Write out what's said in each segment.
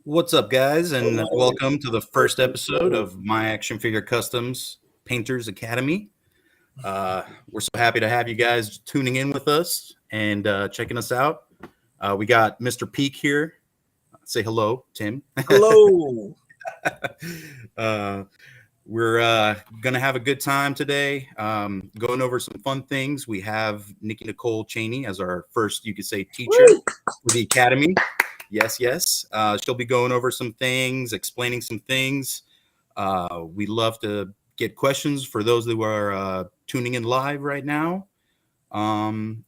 What's up, guys, and Hello. welcome to the first episode of My Action Figure Customs Painters Academy. We're so happy to have you guys tuning in with us and checking us out. We got Mr. Peak here. Say hello, Tim. Hello. uh, we're going to have a good time today, going over some fun things. We have Nikki Nicole Cheney as our first, you could say, teacher for the Academy. Yes. She'll be going over some things, explaining some things. We love to get questions for those who are tuning in live right now. And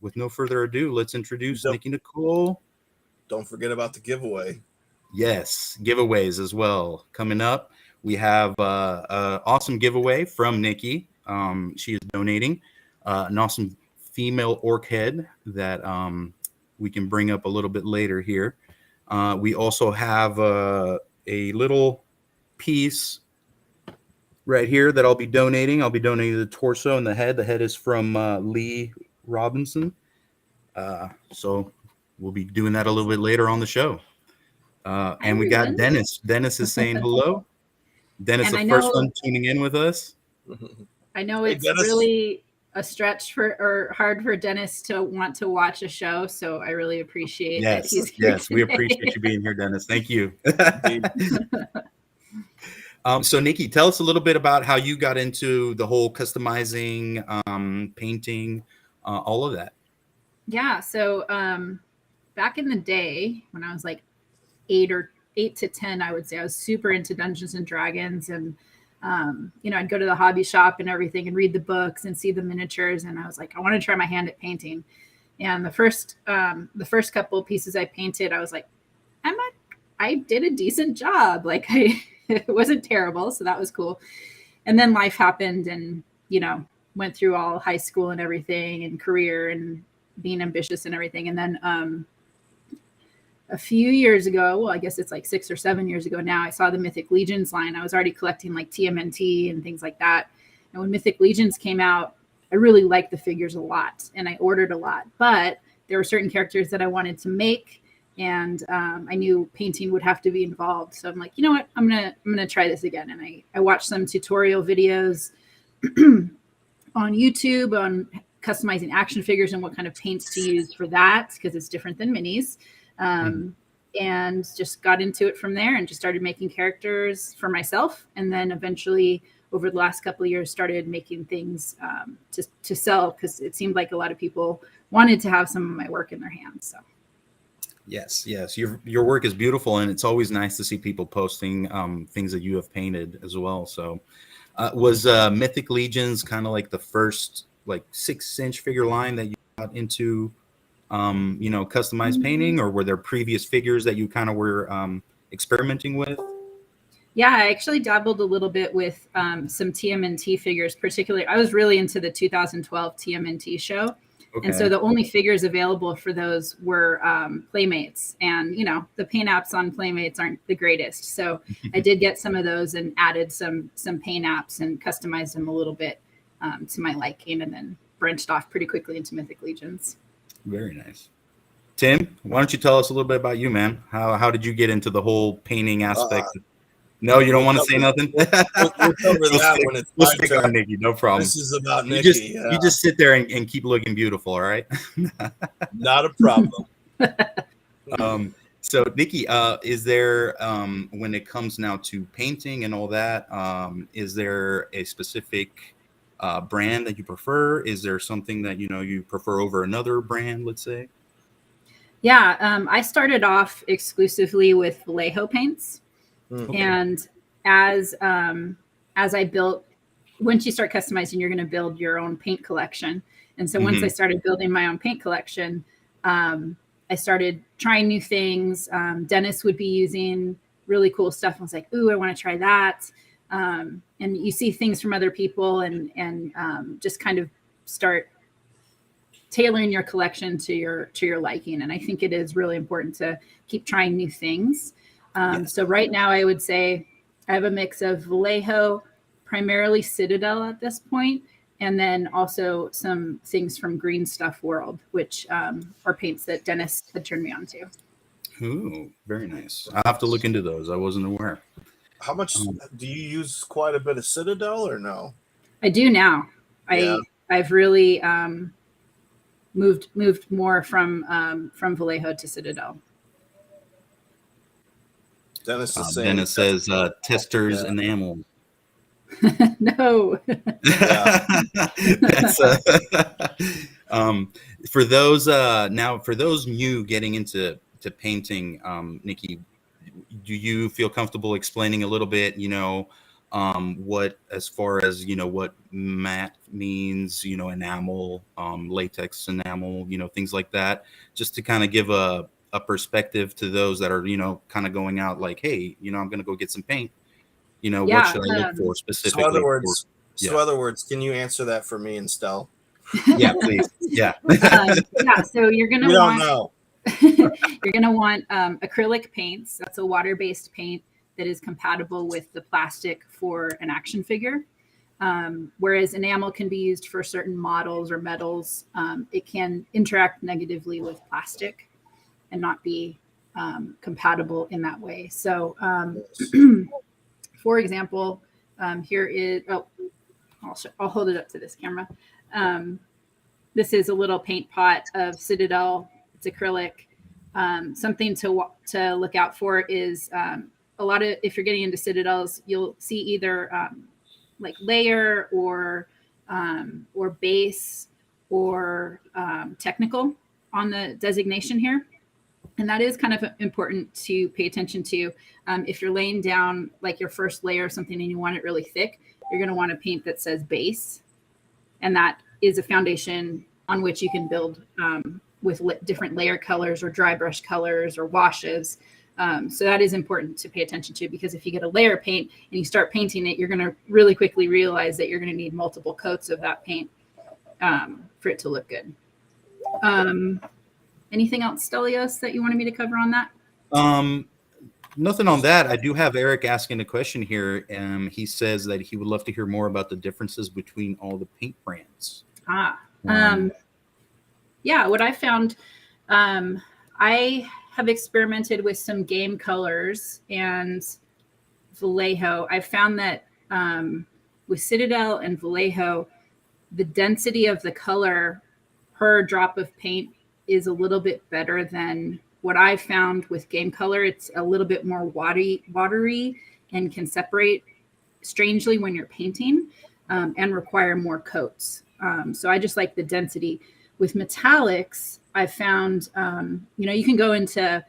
with no further ado, let's introduce Nikki Nicole. Don't forget about the giveaway. Yes, giveaways as well coming up. We have an awesome giveaway from Nikki. She is donating an awesome female orc head that we can bring up a little bit later here. We also have a little piece right here that I'll be donating. I'll be donating the torso and the head. The head is from Lee Robinson. So we'll be doing that a little bit later on the show. And we got Dennis. Dennis is saying hello. Dennis, the first one tuning in with us. I know it's really a stretch or hard for Dennis to want to watch a show, so I really appreciate that he's here. Yes, we appreciate you being here, Dennis. Thank you. So, Nikki, tell us a little bit about how you got into the whole customizing, painting, all of that. Yeah, so back in the day when I was like 8 to 10, I would say I was super into Dungeons and Dragons, and I'd go to the hobby shop and everything and read the books and see the miniatures, and I was like, I want to try my hand at painting. And the first couple of pieces I painted, I was like, I did a decent job. Like it wasn't terrible, so that was cool. And then life happened, and went through all high school and everything, and career and being ambitious and everything. And then a few years ago, well, I guess it's like 6 or 7 years ago now, I saw the Mythic Legions line. I was already collecting like TMNT and things like that. And when Mythic Legions came out, I really liked the figures a lot, and I ordered a lot. But there were certain characters that I wanted to make, and I knew painting would have to be involved. So I'm like, you know what, I'm gonna try this again. And I watched some tutorial videos on YouTube on customizing action figures and what kind of paints to use for that, because it's different than minis. And just got into it from there and just started making characters for myself. And then eventually over the last couple of years started making things to sell, because it seemed like a lot of people wanted to have some of my work in their hands. So yes, your work is beautiful, and it's always nice to see people posting things that you have painted as well. So was Mythic Legions kind of like the first like 6-inch figure line that you got into customized painting, or were there previous figures that you kind of were experimenting with? Yeah, I actually dabbled a little bit with some TMNT figures. Particularly, I was really into the 2012 TMNT show. Okay. And so the only figures available for those were Playmates, and the paint apps on Playmates aren't the greatest. So I did get some of those and added some paint apps and customized them a little bit to my liking, and then branched off pretty quickly into Mythic Legions. Very nice. Tim, why don't you tell us a little bit about you, man? How did you get into the whole painting aspect? No, you don't want to say nothing? We'll cover that when it's we'll stick on Nikki, no problem. This is about Nikki. You just sit there and keep looking beautiful, all right? Not a problem. So, Nikki, is there, when it comes now to painting and all that, is there a specific brand that you prefer? Is there something that you prefer over another brand, let's say? Yeah, I started off exclusively with Vallejo paints. Okay. And as I built, once you start customizing, you're going to build your own paint collection. And so once I started building my own paint collection, I started trying new things. Dennis would be using really cool stuff. I was like, ooh, I want to try that. And you see things from other people and just kind of start tailoring your collection to your liking. And I think it is really important to keep trying new things. So right now I would say I have a mix of Vallejo, primarily Citadel at this point, and then also some things from Green Stuff World, which are paints that Dennis had turned me on to. Ooh, very nice. I'll have to look into those. I wasn't aware. How much do you use? Quite a bit of Citadel or no? I do now. Yeah. I've really moved more from Vallejo to Citadel. Dennis is saying. Dennis says testers enamel. No. That's for those now for those new getting into painting, Nikki, do you feel comfortable explaining a little bit, what, as far as, what matte means, enamel, latex enamel, things like that, just to kind of give a perspective to those that are, kind of going out like, hey, I'm going to go get some paint. What should I look for specifically? So other words, can you answer that for me and Stell? Yeah, please. Yeah. So you're going to We don't want, know. you're going to want acrylic paints. That's a water-based paint that is compatible with the plastic for an action figure. Whereas enamel can be used for certain models or metals. It can interact negatively with plastic and not be compatible in that way. So for example, here is, I'll hold it up to this camera. This is a little paint pot of Citadel. It's acrylic. Something to look out for is a lot of, if you're getting into Citadels, you'll see either like layer or base or technical on the designation here. And that is kind of important to pay attention to. If you're laying down like your first layer of something and you want it really thick, you're going to want a paint that says base. And that is a foundation on which you can build with different layer colors or dry brush colors or washes. So that is important to pay attention to, because if you get a layer of paint and you start painting it, you're going to really quickly realize that you're going to need multiple coats of that paint for it to look good. Anything else, Stelios, that you wanted me to cover on that? Nothing on that. I do have Eric asking a question here. He says that he would love to hear more about the differences between all the paint brands. Yeah, what I found, I have experimented with some game colors and Vallejo. I found that with Citadel and Vallejo, the density of the color per drop of paint is a little bit better than what I found with game color. It's a little bit more watery and can separate strangely when you're painting and require more coats. So I just like the density. With metallics, I found, you can go into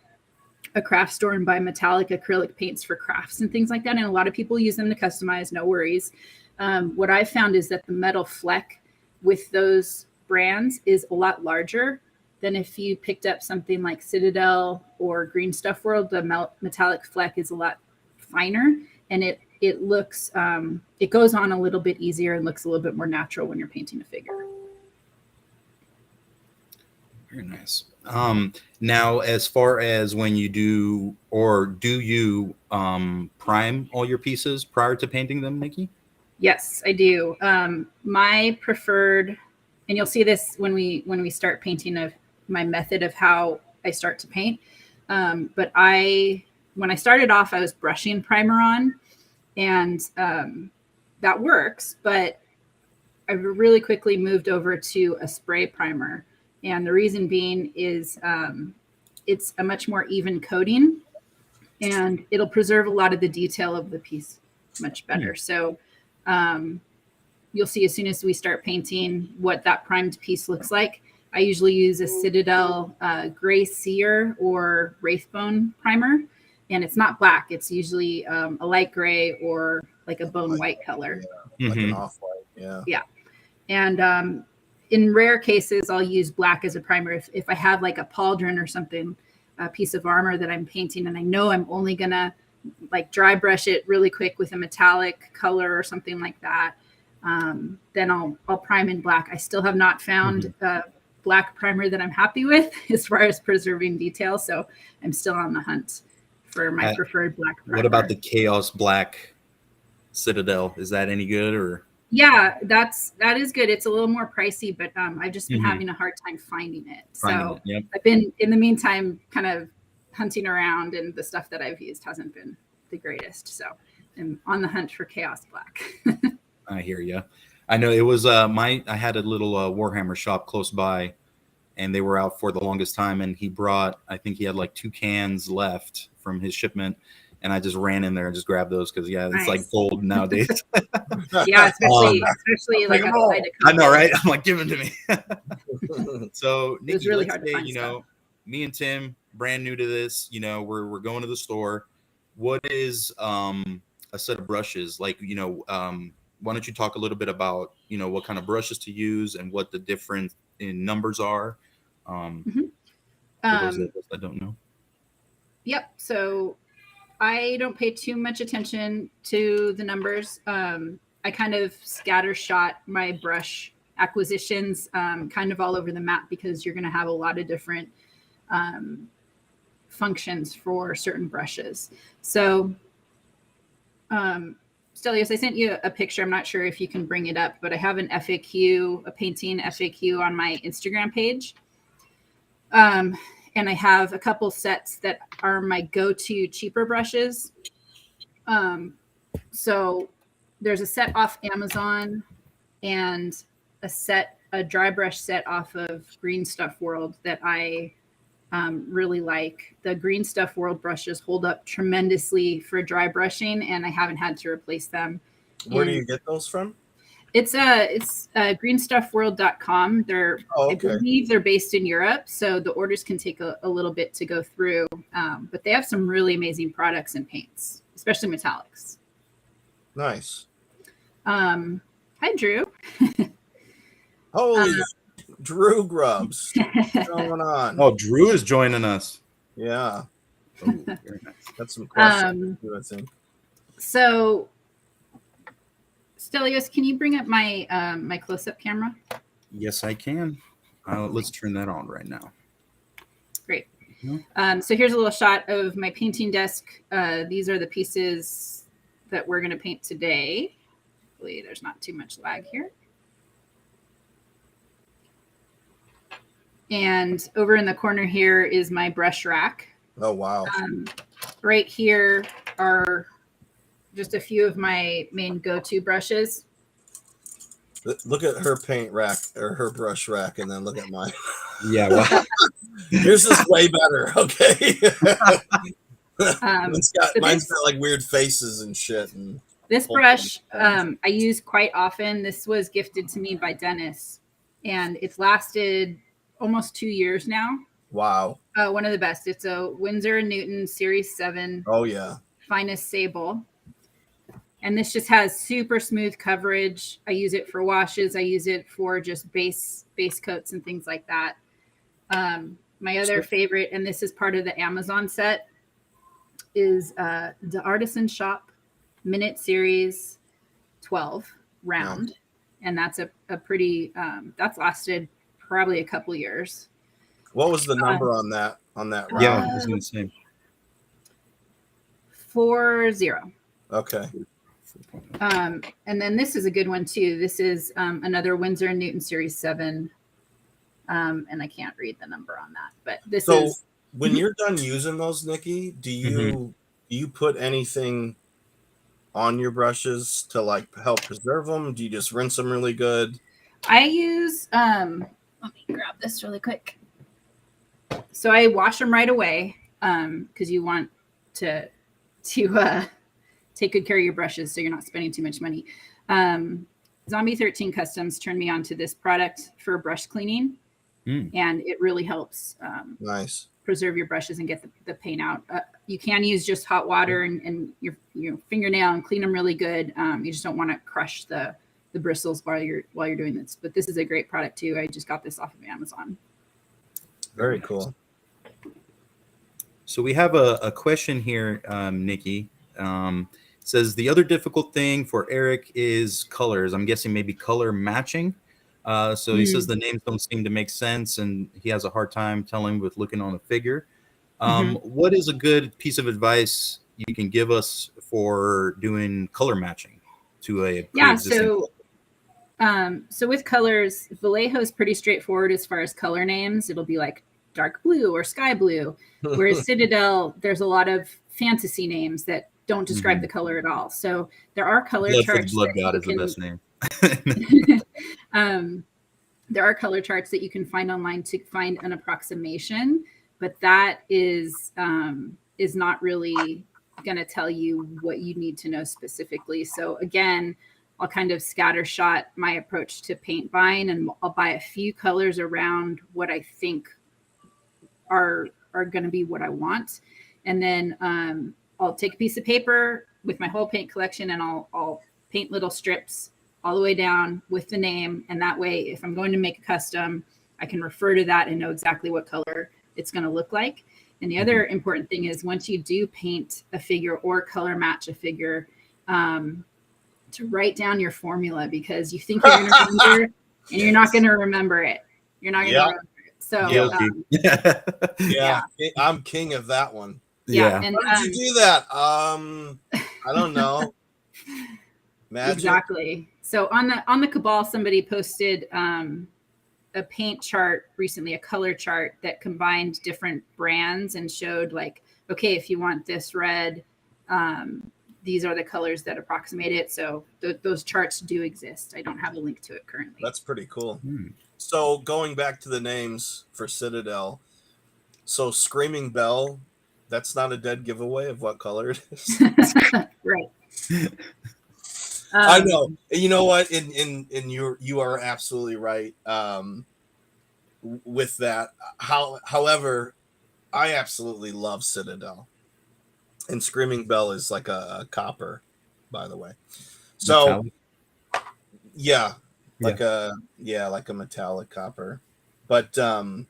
a craft store and buy metallic acrylic paints for crafts and things like that. And a lot of people use them to customize, no worries. What I found is that the metal fleck with those brands is a lot larger than if you picked up something like Citadel or Green Stuff World. The metallic fleck is a lot finer, and it looks, it goes on a little bit easier and looks a little bit more natural when you're painting a figure. Very nice. Now, as far as when you do, or do you prime all your pieces prior to painting them, Nikki? Yes, I do. My preferred, and you'll see this when we start painting, of my method of how I start to paint. But when I started off, I was brushing primer on, and that works. But I really quickly moved over to a spray primer. And the reason being is it's a much more even coating, and it'll preserve a lot of the detail of the piece much better. So you'll see as soon as we start painting what that primed piece looks like. I usually use a Citadel Gray Sear or Wraithbone primer, and it's not black. It's usually a light gray or like a bone white color. Yeah, like an off-white, yeah. Yeah. And in rare cases, I'll use black as a primer. If I have like a pauldron or something, a piece of armor that I'm painting, and I know I'm only gonna like dry brush it really quick with a metallic color or something like that, then I'll prime in black. I still have not found a black primer that I'm happy with as far as preserving detail, so I'm still on the hunt for my preferred black primer. What about the Chaos Black Citadel? Is that any good, or? Yeah, that is good. It's a little more pricey, but I've just been having a hard time finding it. I've been, in the meantime, kind of hunting around, and the stuff that I've used hasn't been the greatest. So I'm on the hunt for Chaos Black. I hear you. I know it was I had a little Warhammer shop close by, and they were out for the longest time, and I think he had like 2 cans left from his shipment, and I just ran in there and just grabbed those because it's like gold nowadays. Yeah, especially like outside. I know, right? I'm like, give it to me. So Nikki, it was really hard to find stuff. Me and Tim, brand new to this, we're going to the store. What is a set of brushes like? Why don't you talk a little bit about what kind of brushes to use and what the difference in numbers are? For those that don't know. Yep. So I don't pay too much attention to the numbers. I kind of scattershot my brush acquisitions kind of all over the map because you're going to have a lot of different functions for certain brushes. So Stelios, I sent you a picture. I'm not sure if you can bring it up, but I have an FAQ, a painting FAQ on my Instagram page. And I have a couple sets that are my go-to cheaper brushes. So there's a set off Amazon and a dry brush set off of Green Stuff World that I really like. The Green Stuff World brushes hold up tremendously for dry brushing, and I haven't had to replace them. Where do you get those from? It's greenstuffworld.com. I believe they're based in Europe, so the orders can take a little bit to go through. But they have some really amazing products and paints, especially metallics. Nice. Hi, Drew. Holy Drew Grubs. What's going on? Oh, Drew is joining us. Yeah. Oh, very nice. That's some questions, I think. So Stelios, can you bring up my my close-up camera? Yes, I can. Let's turn that on right now. Great. So here's a little shot of my painting desk. These are the pieces that we're going to paint today. Hopefully there's not too much lag here. And over in the corner here is my brush rack. Oh, wow. Right here are just a few of my main go-to brushes. Look at her paint rack or her brush rack, and then look at mine. Yeah, well. Yours is way better. Okay. Mine's got like weird faces and shit. And this brush I use quite often. This was gifted to me by Dennis, and it's lasted almost 2 years now. Wow. One of the best. It's a Winsor & Newton Series 7. Oh, yeah. Finest sable. And this just has super smooth coverage. I use it for washes. I use it for just base coats and things like that. My other favorite, and this is part of the Amazon set, is the Artisan Shop Minute Series 12 round. Yeah. And that's a pretty, that's lasted probably a couple years. What was the number on that round? Yeah, I was going to say 40. Okay. And then this is a good one too. This is another Winsor & Newton Series 7. And I can't read the number on that, but this is. So when you're done using those, Nikki, do you put anything on your brushes to like help preserve them? Do you just rinse them really good? I use, let me grab this really quick. So I wash them right away because you want to take good care of your brushes so you're not spending too much money. Zombie 13 Customs turned me on to this product for brush cleaning, and it really helps nice preserve your brushes and get the paint out. You can use just hot water and your fingernail and clean them really good. You just don't want to crush the bristles while you're doing this. But this is a great product too. I just got this off of Amazon. Very cool. So we have a question here, Nikki. Says the other difficult thing for Eric is colors. I'm guessing maybe color matching. So he says the names don't seem to make sense, and he has a hard time telling with looking on a figure. What is a good piece of advice you can give us for doing color matching to a so with colors, Vallejo is pretty straightforward as far as color names. It'll be like dark blue or sky blue. Whereas Citadel, there's a lot of fantasy names that don't describe the color at all. So there are color Blood for the charts. Blood God is the best name. There are color charts that you can find online to find an approximation, but that is not really going to tell you what you need to know specifically. So again, I'll kind of scattershot my approach to paint buying, and I'll buy a few colors around what I think are going to be what I want. And then I'll take a piece of paper with my whole paint collection, and I'll paint little strips all the way down with the name. And that way, if I'm going to make a custom, I can refer to that and know exactly what color it's going to look like. And the other important thing is, once you do paint a figure or color match a figure, to write down your formula, because you think you're going to remember and you're not going to remember it. You're not going to remember it. So I'm king of that one. Yeah. And how did you do that? I don't know. Magic? Exactly. So on the Cabal, somebody posted a paint chart recently, a color chart that combined different brands and showed like, okay, if you want this red, these are the colors that approximate it. So those charts do exist. I don't have a link to it currently. That's pretty cool. So going back to the names for Citadel, so Screaming Bell, that's not a dead giveaway of what color it is. Right. I know. You know what? You are absolutely right with that. However, I absolutely love Citadel, and Screaming Bell is like a copper, by the way. So, like a metallic copper. But I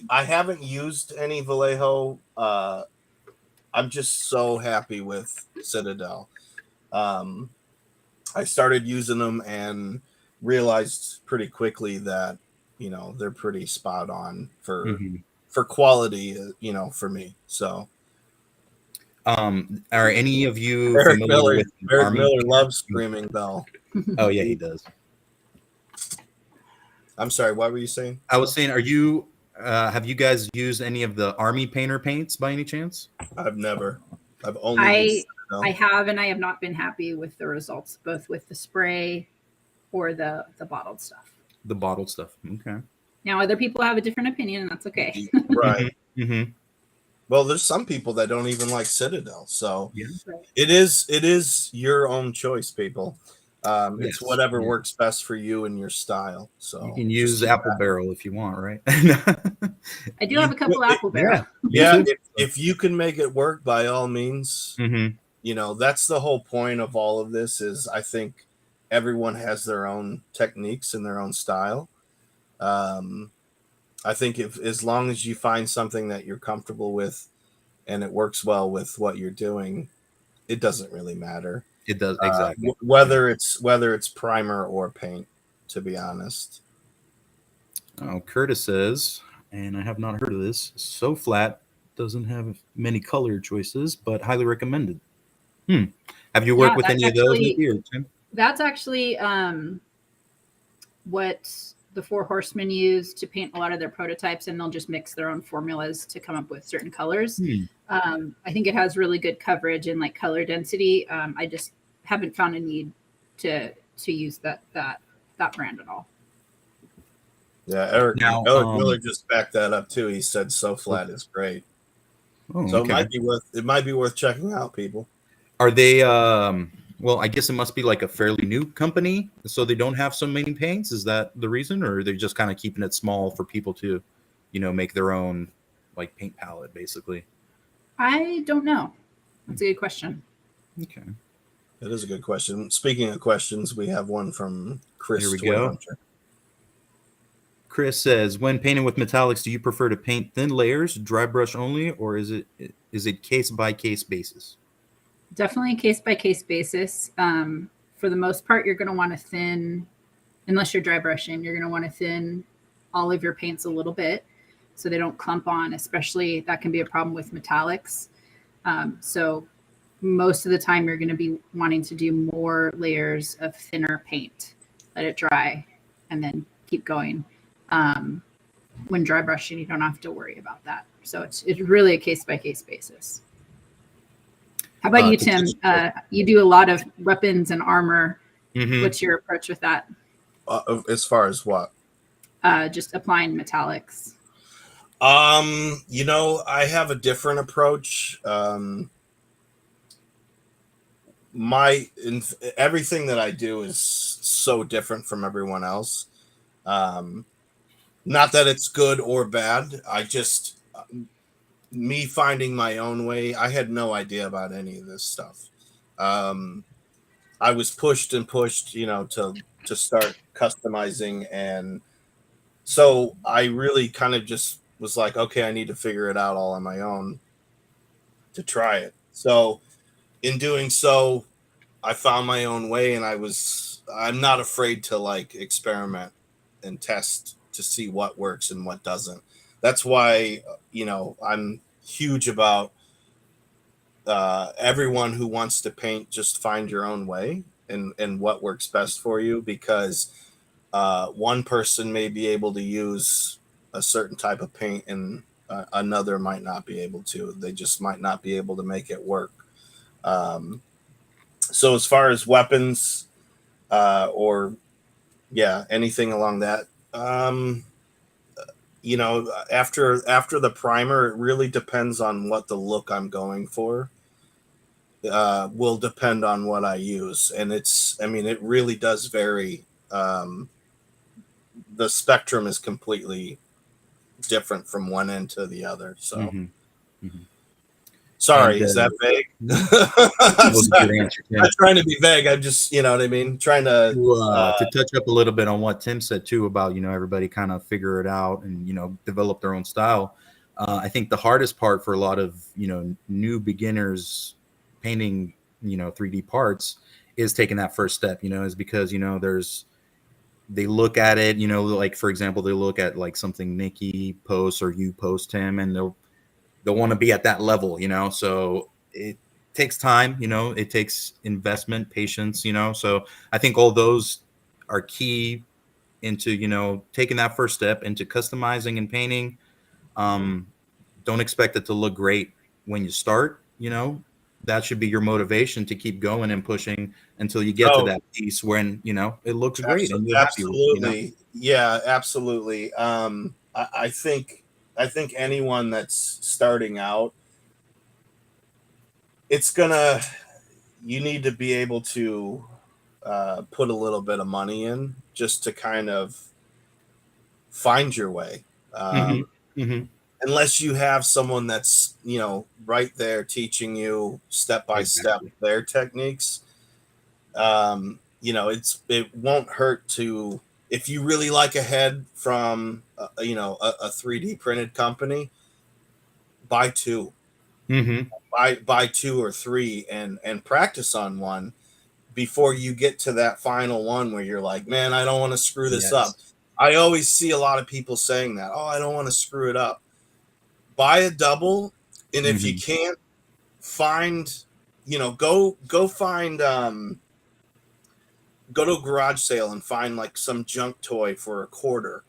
haven't used any Vallejo. I'm just so happy with Citadel. I started using them and realized pretty quickly that, they're pretty spot on for quality, for me. So, are any of you Eric familiar Miller, with Miller loves Screaming Bell. Oh yeah, he does. I'm sorry, what were you saying? I was saying, have you guys used any of the Army painter paints by any chance? I've only I have, and I have not been happy with the results, both with the spray or the bottled stuff. The bottled stuff. Okay. Now, other people have a different opinion, and that's okay. Right. Mm-hmm. Well, there's some people that don't even like Citadel, so Right. it is your own choice, people. It's whatever works best for you and your style. So you can use Apple Barrel if you want, right? I do have a couple Apple Barrel. Yeah, if you can make it work, by all means. Mm-hmm. That's the whole point of all of this. Is I think everyone has their own techniques and their own style. I think as long as you find something that you're comfortable with and it works well with what you're doing, it doesn't really matter. It does, exactly. Whether it's primer or paint, to be honest. Oh, Curtis says, and I have not heard of this, So Flat doesn't have many color choices, but highly recommended. Have you worked with any of those, Nikki or Tim? That's actually what the Four Horsemen use to paint a lot of their prototypes, and they'll just mix their own formulas to come up with certain colors. I think it has really good coverage and like color density. I just haven't found a need to use that brand at all. Yeah, Eric Miller just backed that up too. He said So Flat is great. Oh, so okay. it might be worth checking out, people. Are they well, I guess it must be like a fairly new company, so they don't have so many paints. Is that the reason, or are they just kind of keeping it small for people to, make their own like paint palette, basically? I don't know. That's a good question. Okay. That is a good question. Speaking of questions, we have one from Chris. Here we go. Chris says, when painting with metallics, do you prefer to paint thin layers, dry brush only, or is it case by case basis? Definitely a case by case basis. For the most part, you're going to want to thin, unless you're dry brushing, you're going to want to thin all of your paints a little bit so they don't clump on, especially that can be a problem with metallics. So most of the time you're going to be wanting to do more layers of thinner paint, let it dry, and then keep going. when dry brushing, you don't have to worry about that. So it's really a case-by-case basis. How about you, Tim? You do a lot of weapons and armor. Mm-hmm. What's your approach with that? As far as what? Just applying metallics. I have a different approach. Everything that I do is so different from everyone else. Not that it's good or bad. I just me finding my own way. I had no idea about any of this stuff. I was pushed and pushed, to start customizing, and so I really kind of just was like, okay, I need to figure it out all on my own to try it. So in doing so, I found my own way, and I'm not afraid to like experiment and test to see what works and what doesn't. That's why, I'm huge about everyone who wants to paint, just find your own way and what works best for you, because one person may be able to use a certain type of paint and another might not be able to. They just might not be able to make it work. So as far as weapons anything along that, after the primer, it really depends on what the look I'm going for. Will depend on what I use, and it really does vary. The spectrum is completely different from one end to the other. So, sorry, And, is that vague? I'm trying to be vague. I'm just, you know what I mean? Trying to touch up a little bit on what Tim said too about, everybody kind of figure it out and, develop their own style. I think the hardest part for a lot of, new beginners painting, 3D parts is taking that first step, is because, they look at it, like, for example, they look at like something Nikki posts or you post, Tim, and they'll want to be at that level, so it takes time, it takes investment, patience, so I think all those are key into, taking that first step into customizing and painting. Don't expect it to look great when you start, that should be your motivation to keep going and pushing until you get to that piece when, it looks great. And you're happy with it, Yeah, absolutely. I think anyone that's starting out, you need to be able to put a little bit of money in just to kind of find your way. Unless you have someone that's, right there teaching you step by step their techniques. It won't hurt to, if you really like a head from, a 3D printed company, buy two. Buy two or three and practice on one before you get to that final one where you're like, man, I don't want to screw this up. I always see a lot of people saying that. Oh, I don't want to screw it up. Buy a double, and if you can't find, go to a garage sale and find like some junk toy for $0.25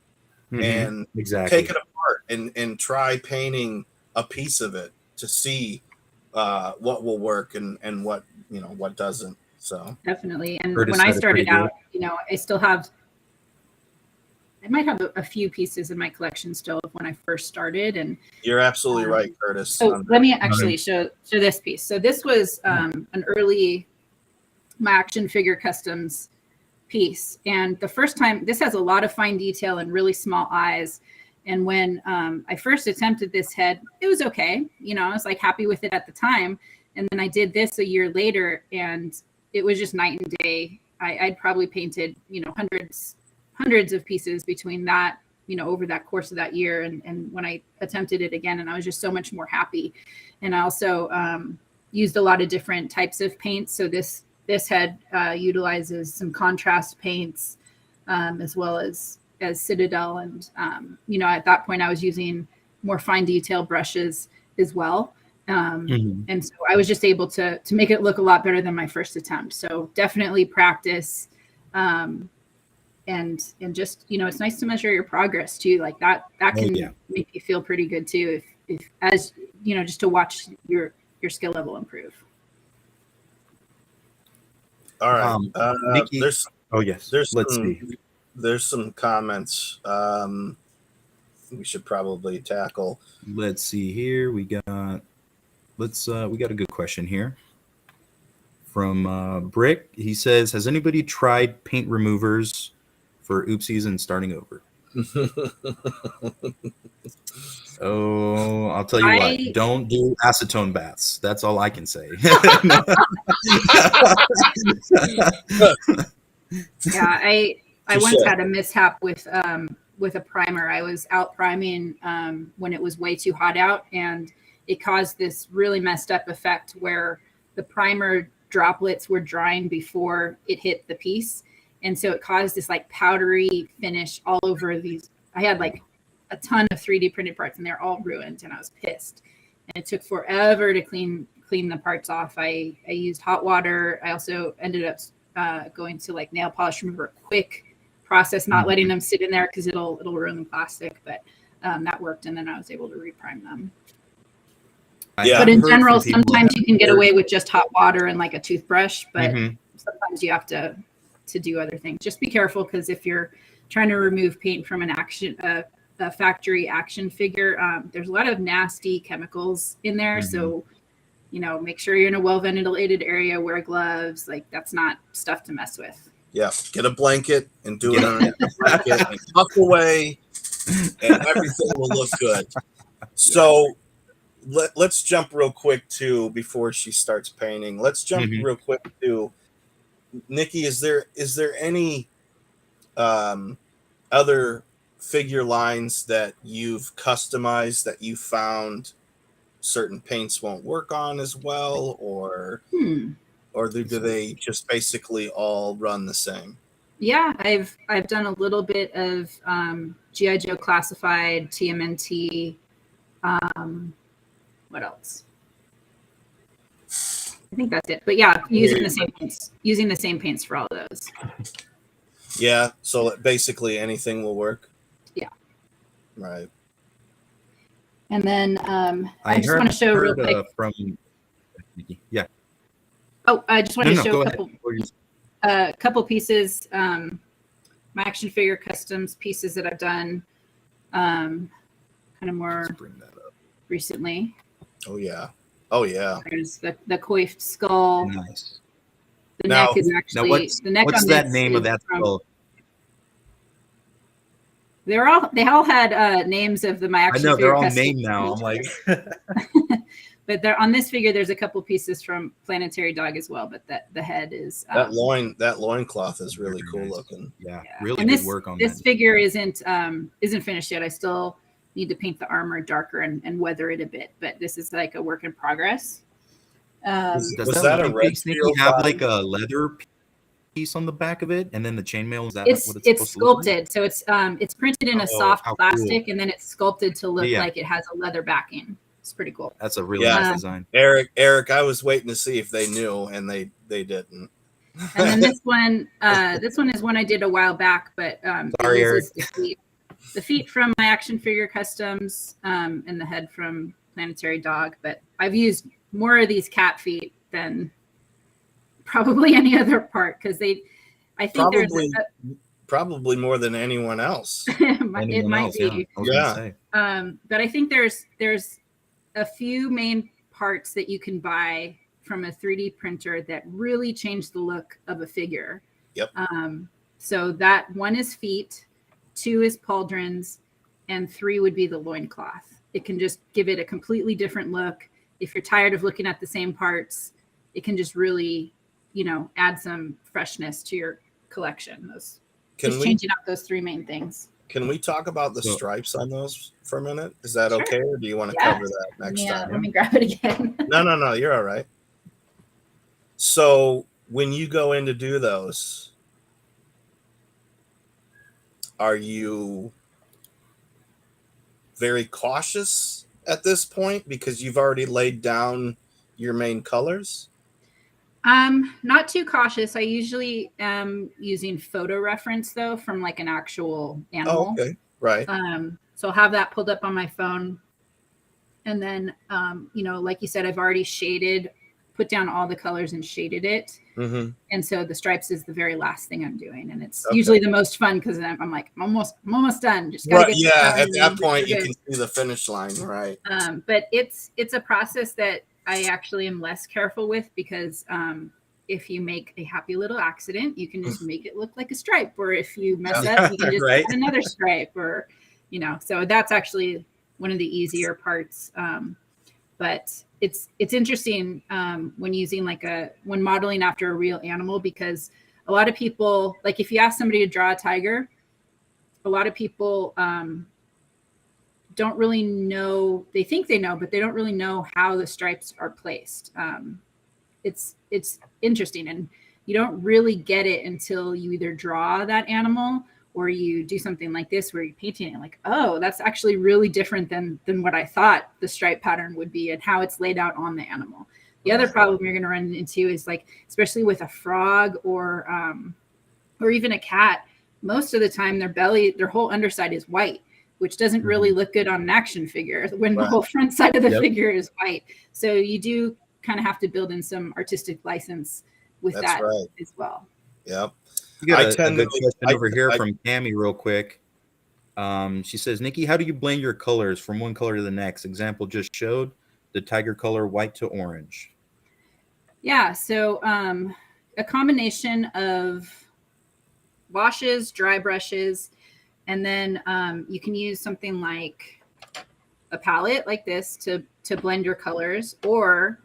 and take it apart and try painting a piece of it to see what will work and what what doesn't. So definitely. And when I started out, I might have a few pieces in my collection still of when I first started. And you're absolutely right, Curtis. So let me actually show this piece. So this was an early My Action Figure Customs piece. And the first time, this has a lot of fine detail and really small eyes. And when I first attempted this head, it was okay. I was like happy with it at the time. And then I did this a year later, and it was just night and day. I'd probably painted, hundreds of pieces between that, over that course of that year. And when I attempted it again, and I was just so much more happy. And I also used a lot of different types of paints. So this head utilizes some contrast paints, as well as Citadel. And, at that point I was using more fine detail brushes as well. And so I was just able to make it look a lot better than my first attempt. So definitely practice, and just, it's nice to measure your progress too. Like that can make you feel pretty good too, if as just to watch your skill level improve. All right. Nikki, let's see. There's some comments we should probably tackle. Let's see here. We got a good question here from Brick. He says, has anybody tried paint removers for oopsies and starting over? Oh, I'll tell you what, don't do acetone baths. That's all I can say. Yeah, I once had a mishap with a primer. I was out priming when it was way too hot out, and it caused this really messed up effect where the primer droplets were drying before it hit the piece. And so it caused this like powdery finish all over these. I had like a ton of 3D printed parts and they're all ruined, and I was pissed. And it took forever to clean the parts off. I used hot water. I also ended up going to like nail polish remover quick process, not letting them sit in there because it'll ruin the plastic. But that worked, and then I was able to reprime them. Yeah, but in general, sometimes you can get away with just hot water and like a toothbrush, but sometimes you have to do other things. Just be careful, because if you're trying to remove paint from a factory action figure, there's a lot of nasty chemicals in there. So, make sure you're in a well-ventilated area, wear gloves. Like, that's not stuff to mess with. Yeah, get a blanket and do it on a blanket and tuck away, and everything will look good. So let's jump real quick to, before she starts painting, let's jump real quick to, Nikki, is there any other figure lines that you've customized that you found certain paints won't work on as well, or do they just basically all run the same? Yeah, I've done a little bit of G.I. Joe Classified, TMNT. What else? I think that's it. But yeah, using the same paints for all of those. Yeah, so basically anything will work. Yeah. Right. And then I just want to show real quick from Nikki. Yeah. Oh, I just want to show a couple pieces, my action figure customs pieces that I've done kind of more recently. Oh yeah. There's the coiffed skull. Nice. The neck is actually what's that name of that skull? They all had names of my action figure. I know they're all named now. I'm like, but they're on this figure. There's a couple pieces from Planetary Dog as well, but the head is that loincloth is really cool looking. Yeah, really good work on this figure isn't finished yet. I still need to paint the armor darker and weather it a bit, but this is like a work in progress. Was that a red Sneaky have like a leather piece on the back of it, and then the chainmail? Is that it's sculpted, so it's printed in a soft plastic, and then it's sculpted to look like it has a leather backing. It's pretty cool. That's a really nice design. Eric, I was waiting to see if they knew, and they didn't. And then this one is one I did a while back, but sorry, Eric. The feet from my action figure customs, and the head from Planetary Dog. But I've used more of these cat feet than probably any other part, because I think there's probably more than anyone else. It might be. Yeah. But I think there's a few main parts that you can buy from a 3D printer that really change the look of a figure. Yep. So that one is feet, 2 is pauldrons, and 3 would be the loincloth. It can just give it a completely different look. If you're tired of looking at the same parts, it can just really, add some freshness to your collection. Changing out those 3 main things. Can we talk about the stripes on those for a minute? Is that okay, or do you want to cover that next time? Let me grab it again. No, you're all right. So when you go in to do those, are you very cautious at this point because you've already laid down your main colors? Not too cautious. I usually am using photo reference though from like an actual animal. Oh, okay. Right. So I'll have that pulled up on my phone. And then, like you said, I've already put down all the colors and shaded it. Mm-hmm. And so the stripes is the very last thing I'm doing. And it's Okay. usually the most fun because I'm like, I'm almost done. Just Right. gotta get Yeah. At that and point, we're you good. can see the finish line. Right. But it's a process that I actually am less careful with because if you make a happy little accident, you can just make it look like a stripe. Or if you mess up, you can just Right. add another stripe. Or, so that's actually one of the easier parts. But it's interesting when using when modeling after a real animal, because a lot of people, like if you ask somebody to draw a tiger, a lot of people don't really know. They think they know, but they don't really know how the stripes are placed. It's interesting, and you don't really get it until you either draw that animal or you do something like this where you're painting it like, oh, that's actually really different than what I thought the stripe pattern would be and how it's laid out on the animal. The other problem you're going to run into is like, especially with a frog or even a cat, most of the time their whole underside is white, which doesn't really look good on an action figure when the whole front side of the figure is white. So you do kind of have to build in some artistic license with that as well. Yep. We got a good question over here from Tammy real quick. She says, Nikki, how do you blend your colors from one color to the next? Example just showed the tiger color white to orange. Yeah, so a combination of washes, dry brushes, and then you can use something like a palette like this to blend your colors. Or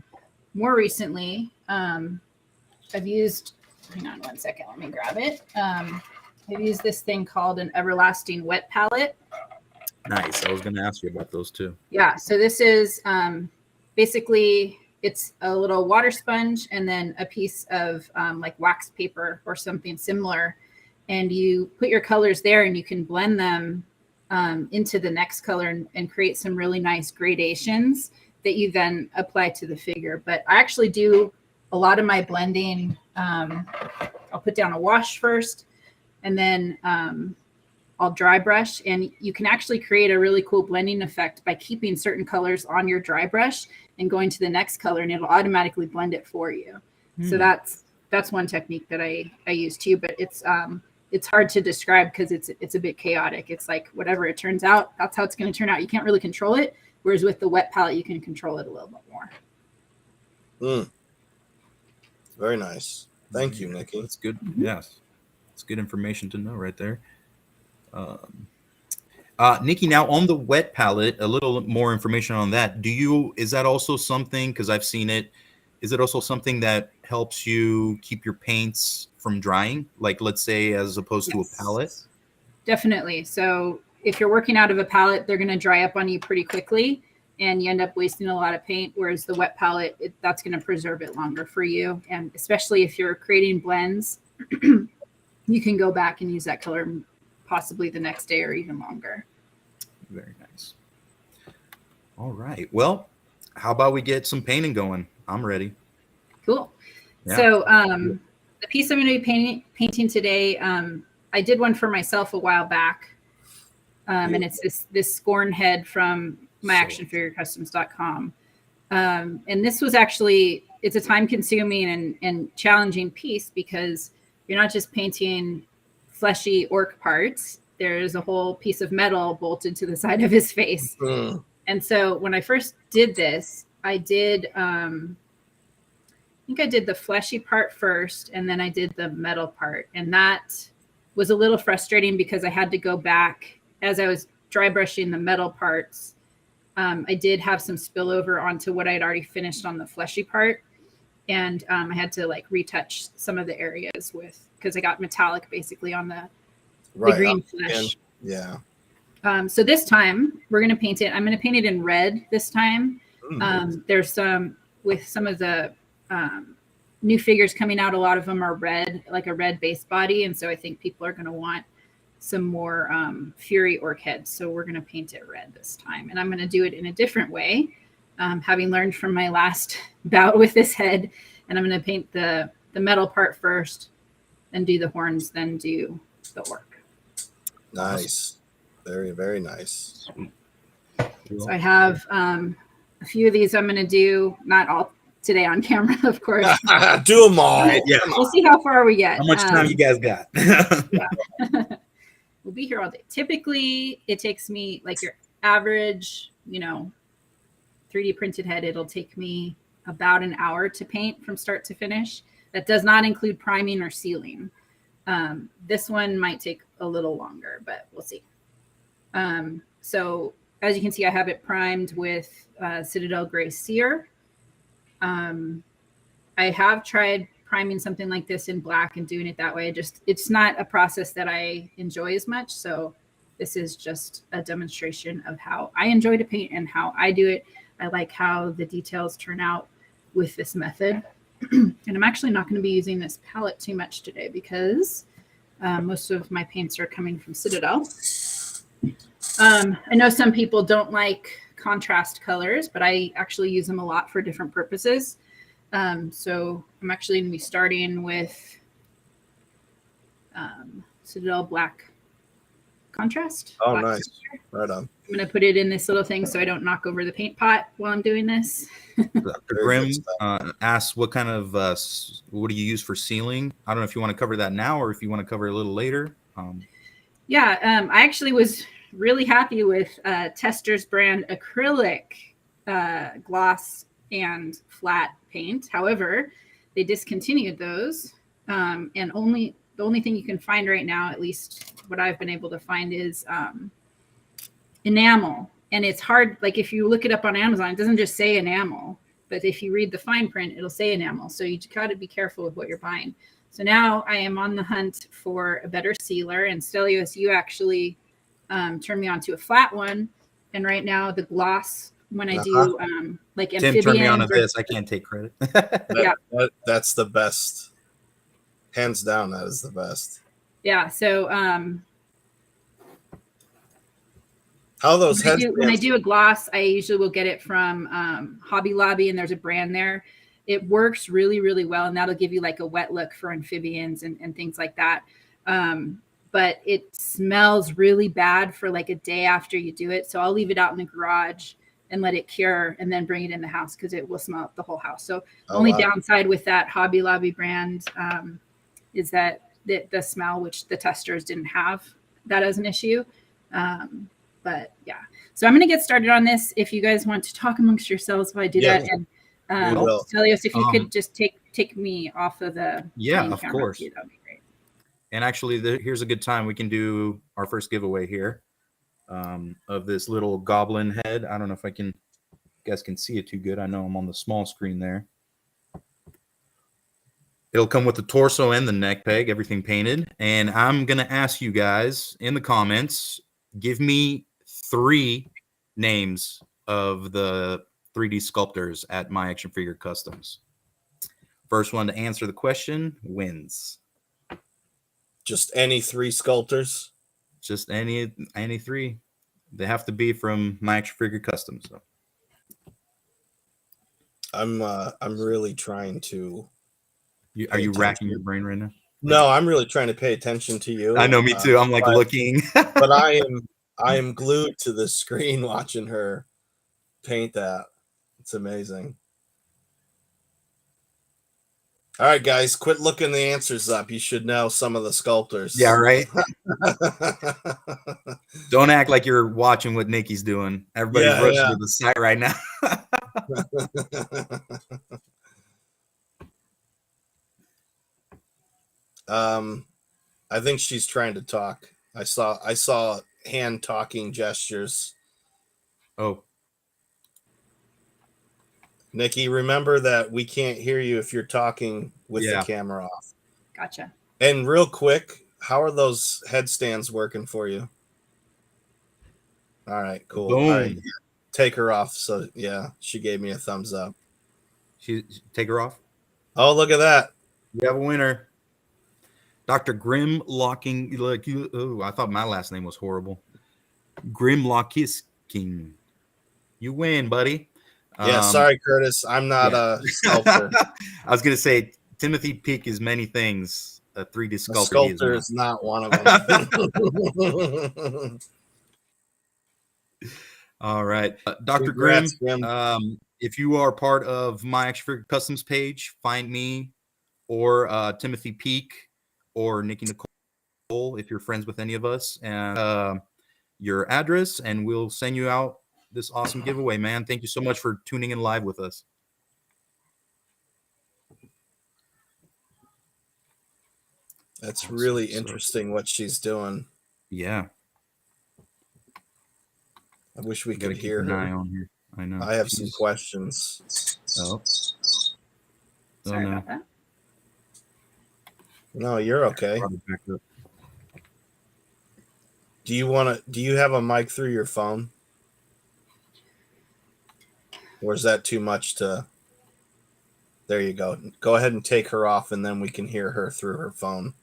more recently, I've used, hang on one second, let me grab it. I've used this thing called an everlasting wet palette. Nice. I was going to ask you about those too. Yeah, so this is basically, it's a little water sponge and then a piece of like wax paper or something similar. And you put your colors there and you can blend them into the next color and create some really nice gradations that you then apply to the figure. But I actually do a lot of my blending. I'll put down a wash first, and then I'll dry brush. And you can actually create a really cool blending effect by keeping certain colors on your dry brush and going to the next color, and it'll automatically blend it for you. So that's one technique that I use too. But it's hard to describe because it's a bit chaotic. It's like whatever it turns out, that's how it's going to turn out. You can't really control it. Whereas with the wet palette, you can control it a little bit more. Very nice. Thank you, Nikki. That's good. Yes. It's good information to know right there. Nikki, now on the wet palette, a little more information on that. Is that also something, because I've seen it, is it also something that helps you keep your paints from drying? Like, let's say, as opposed to a palette? Definitely. So if you're working out of a palette, they're going to dry up on you pretty quickly and you end up wasting a lot of paint. Whereas the wet palette, that's going to preserve it longer for you. And especially if you're creating blends, you can go back and use that color possibly the next day or even longer. Very nice. All right. Well, how about we get some painting going? I'm ready. Cool. Yeah. So the piece I'm going to be painting today, I did one for myself a while back. And it's this scorn head from myactionfigurecustoms.com. And this was actually, it's a time consuming and challenging piece because you're not just painting fleshy orc parts. There's a whole piece of metal bolted to the side of his face. And so when I first did this, I did, I think I did the fleshy part first, and then I did the metal part. And that was a little frustrating because I had to go back as I was dry brushing the metal parts. I did have some spillover onto what I had already finished on the fleshy part. And I had to like retouch some of the areas because I got metallic basically on the green flesh. Yeah. So this time we're going to paint it. I'm going to paint it in red this time. There's some of the new figures coming out. A lot of them are red, like a red base body. And so I think people are going to want some more Fury orc heads. So we're going to paint it red this time. And I'm going to do it in a different way. Having learned from my last bout with this head, And I'm going to paint the metal part first, then do the horns, then do the orc. Nice. Very, very nice. So I have a few of these I'm going to do, not all today on camera, of course. Do them all. Yeah. We'll see how far we get. How much time you guys got? We'll be here all day. Typically, it takes me, like your average, 3D printed head, it'll take me about an hour to paint from start to finish. That does not include priming or sealing. This one might take a little longer, but we'll see. So as you can see, I have it primed with Citadel Gray Sear. I have tried priming something like this in black and doing it that way. It's not a process that I enjoy as much. So this is just a demonstration of how I enjoy to paint and how I do it. I like how the details turn out with this method. And I'm actually not going to be using this palette too much today because most of my paints are coming from Citadel. I know some people don't like contrast colors, but I actually use them a lot for different purposes. So I'm actually going to be starting with Citadel Black Contrast. Oh, Black nice. texture. Right on. I'm going to put it in this little thing so I don't knock over the paint pot while I'm doing this. Dr. Grimm asks, what kind of, what do you use for sealing? I don't know if you want to cover that now or if you want to cover it a little later. Yeah, I actually was really happy with Tester's brand acrylic gloss and flat paint. However, they discontinued those. And the only thing you can find right now, at least what I've been able to find, is enamel. And it's hard, like if you look it up on Amazon, it doesn't just say enamel, but if you read the fine print, it'll say enamel. So you got to be careful with what you're buying. So now I am on the hunt for a better sealer, and Stelios, you actually turned me on to a flat one. And right now the gloss, when I do like Tim amphibians, turned me on to this. I can't take credit. That's the best. Hands down, that is the best. Yeah. So How those when I do a gloss, I usually will get it from Hobby Lobby, and there's a brand there. It works really, really well, and that'll give you like a wet look for amphibians and things like that. But it smells really bad for like a day after you do it. So I'll leave it out in the garage and let it cure and then bring it in the house because it will smell up the whole house. So only downside with that Hobby Lobby brand is that the smell, which the testers didn't have that as an issue. But yeah, so I'm going to get started on this. If you guys want to talk amongst yourselves while I do that, and Stelios, if you could just take me off of the of course, that would be great. And actually, here's a good time. We can do our first giveaway here of this little goblin head. I don't know if you guys can see it too good. I know I'm on the small screen there. It'll come with the torso and the neck peg, everything painted. And I'm going to ask you guys in the comments, give me 3 names of the 3D sculptors at My Action Figure Customs. First one to answer the question wins. Just any 3 sculptors? Just any 3. They have to be from My Action Figure Customs. So. I'm really trying to. Are you racking your brain right now? No, I'm really trying to pay attention to you. I know, me too. I'm like looking. But I am glued to the screen watching her paint that. It's amazing. All right, guys, quit looking the answers up. You should know some of the sculptors. Yeah, right. Don't act like you're watching what Nikki's doing. Everybody's rushing to the site right now. I think she's trying to talk. I saw hand talking gestures. Oh. Nikki, remember that we can't hear you if you're talking with the camera off. Gotcha. And real quick, how are those headstands working for you? All right, cool. Boom. All right, take her off. So yeah, she gave me a thumbs up. She take her off. Oh, look at that. We have a winner. Dr. Grim Locking. Oh, I thought my last name was horrible. Grim Lockisking. You win, buddy. Yeah, sorry, Curtis. I'm not a sculptor. I was going to say Timothy Peak is many things. A 3D A sculptor. sculptor is not one of them. All right. Dr. Congrats, Grimm, Grim. if you are part of my Action Figure Customs page, find me or Timothy Peak or Nikki Nicole if you're friends with any of us, and your address, and we'll send you out this awesome giveaway, man. Thank you so much for tuning in live with us. That's Awesome. really interesting what she's doing. Yeah. I wish we Gotta could hear keep an eye her. on here. I know. I have some questions. Oh. Sorry no. about that. No, you're okay. Do you have a mic through your phone? Or is that too much to... There you go. Go ahead and take her off, and then we can hear her through her phone.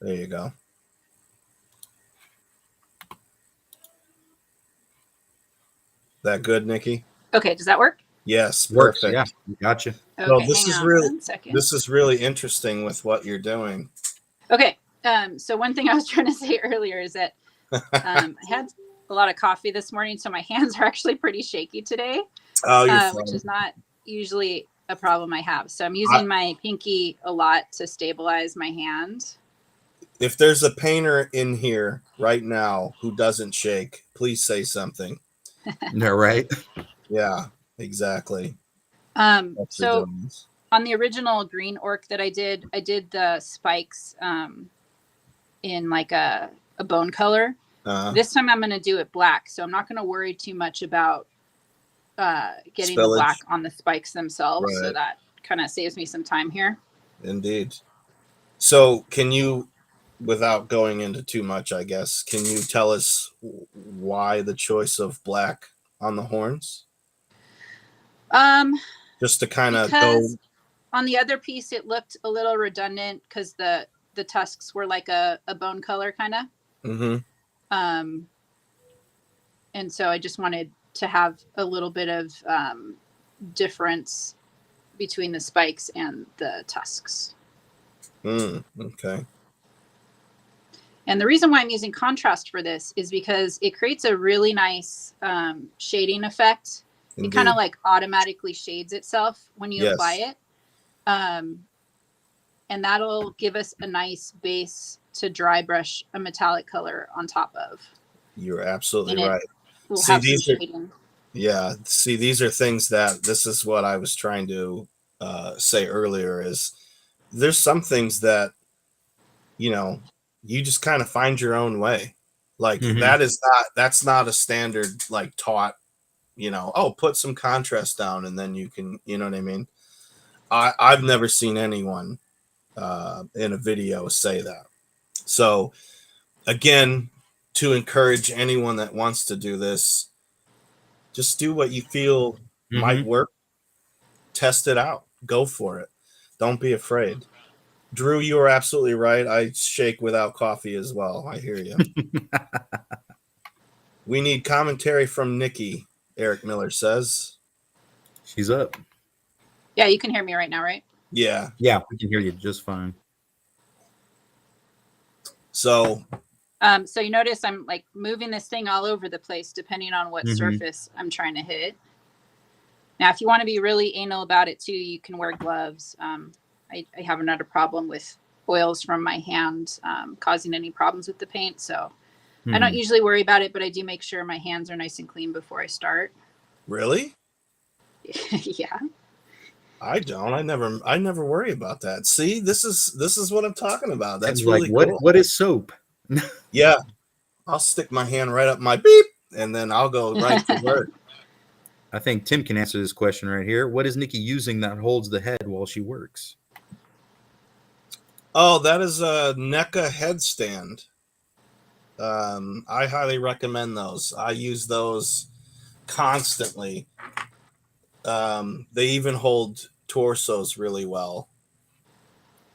There you go. That good, Nikki? Okay, does that work? Yes, Works. perfect. Yeah, gotcha. Okay, So this hang is on really 1 second. this is really interesting with what you're doing. Okay, so one thing I was trying to say earlier is that I had a lot of coffee this morning, so my hands are actually pretty shaky today, Oh, you're fine. which is not usually a problem I have. So I'm using my pinky a lot to stabilize my hand. If there's a painter in here right now who doesn't shake, please say something. Yeah, right. Yeah, exactly. That's So ridiculous. on the original green orc that I did the spikes in like a bone color. This time I'm going to do it black, so I'm not going to worry too much about getting the black on the spikes themselves. Right. So that kind of saves me some time here. Indeed. So can you, without going into too much, I guess, can you tell us why the choice of black on the horns? Just to kind of go. On the other piece, it looked a little redundant because the tusks were like a bone color kind of. Mm-hmm. And so I just wanted to have a little bit of difference between the spikes and the tusks. Okay. And the reason why I'm using contrast for this is because it creates a really nice shading effect. Indeed. It kind of like automatically shades itself when you apply it. And that'll give us a nice base to dry brush a metallic color on top of. You're absolutely right. See, these are things that this is what I was trying to say earlier is there's some things that, you know, you just kind of find your own way. Like that's not a standard, like taught, you know, oh, put some contrast down and then you can, you know what I mean? I've never seen anyone in a video say that. So again, to encourage anyone that wants to do this, just do what you feel might work. Test it out. Go for it. Don't be afraid. Drew, you are absolutely right. I shake without coffee as well. I hear you. We need commentary from Nikki, Eric Miller says. She's up. Yeah, you can hear me right now, right? Yeah. Yeah, we can hear you just fine. So you notice I'm like moving this thing all over the place depending on what surface I'm trying to hit. Now, if you want to be really anal about it too, you can wear gloves. I haven't had a problem with oils from my hand causing any problems with the paint. So I don't usually worry about it, but I do make sure my hands are nice and clean before I start. Really? Yeah. I don't. I never worry about that. See, this is what I'm talking about. That's really like, cool. What is soap? Yeah. I'll stick my hand right up my beep and then I'll go right to work. I think Tim can answer this question right here. What is Nikki using that holds the head while she works? Oh, that is a NECA headstand. I highly recommend those. I use those constantly. They even hold torsos really well.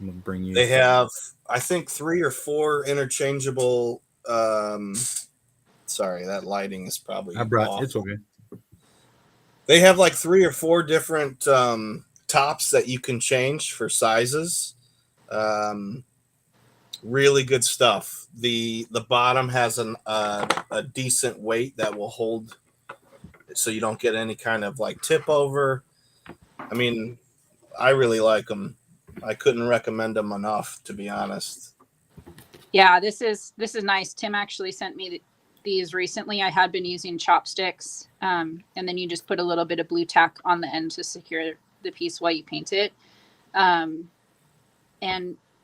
I'm gonna bring you. They have, I think, 3 or 4 interchangeable Sorry, that lighting is probably It's awful. okay. They have like 3 or 4 different tops that you can change for sizes. Really good stuff. The bottom has a decent weight that will hold, so you don't get any kind of like tip over. I mean, I really like them. I couldn't recommend them enough, to be honest. Yeah, this is nice. Tim actually sent me these recently. I had been using chopsticks, and then you just put a little bit of blue tack on the end to secure the piece while you paint it. And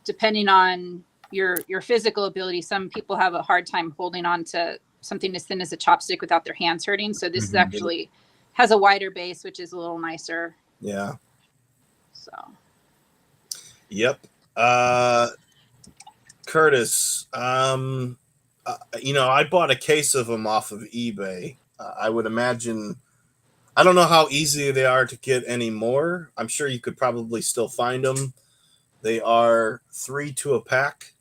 depending on your physical ability, some people have a hard time holding on to something as thin as a chopstick without their hands hurting. So this is actually has a wider base, which is a little nicer. Yeah. So. Yep. Curtis, I bought a case of them off of eBay. I would imagine, I don't know how easy they are to get anymore. I'm sure you could probably still find them. They are 3 to a pack.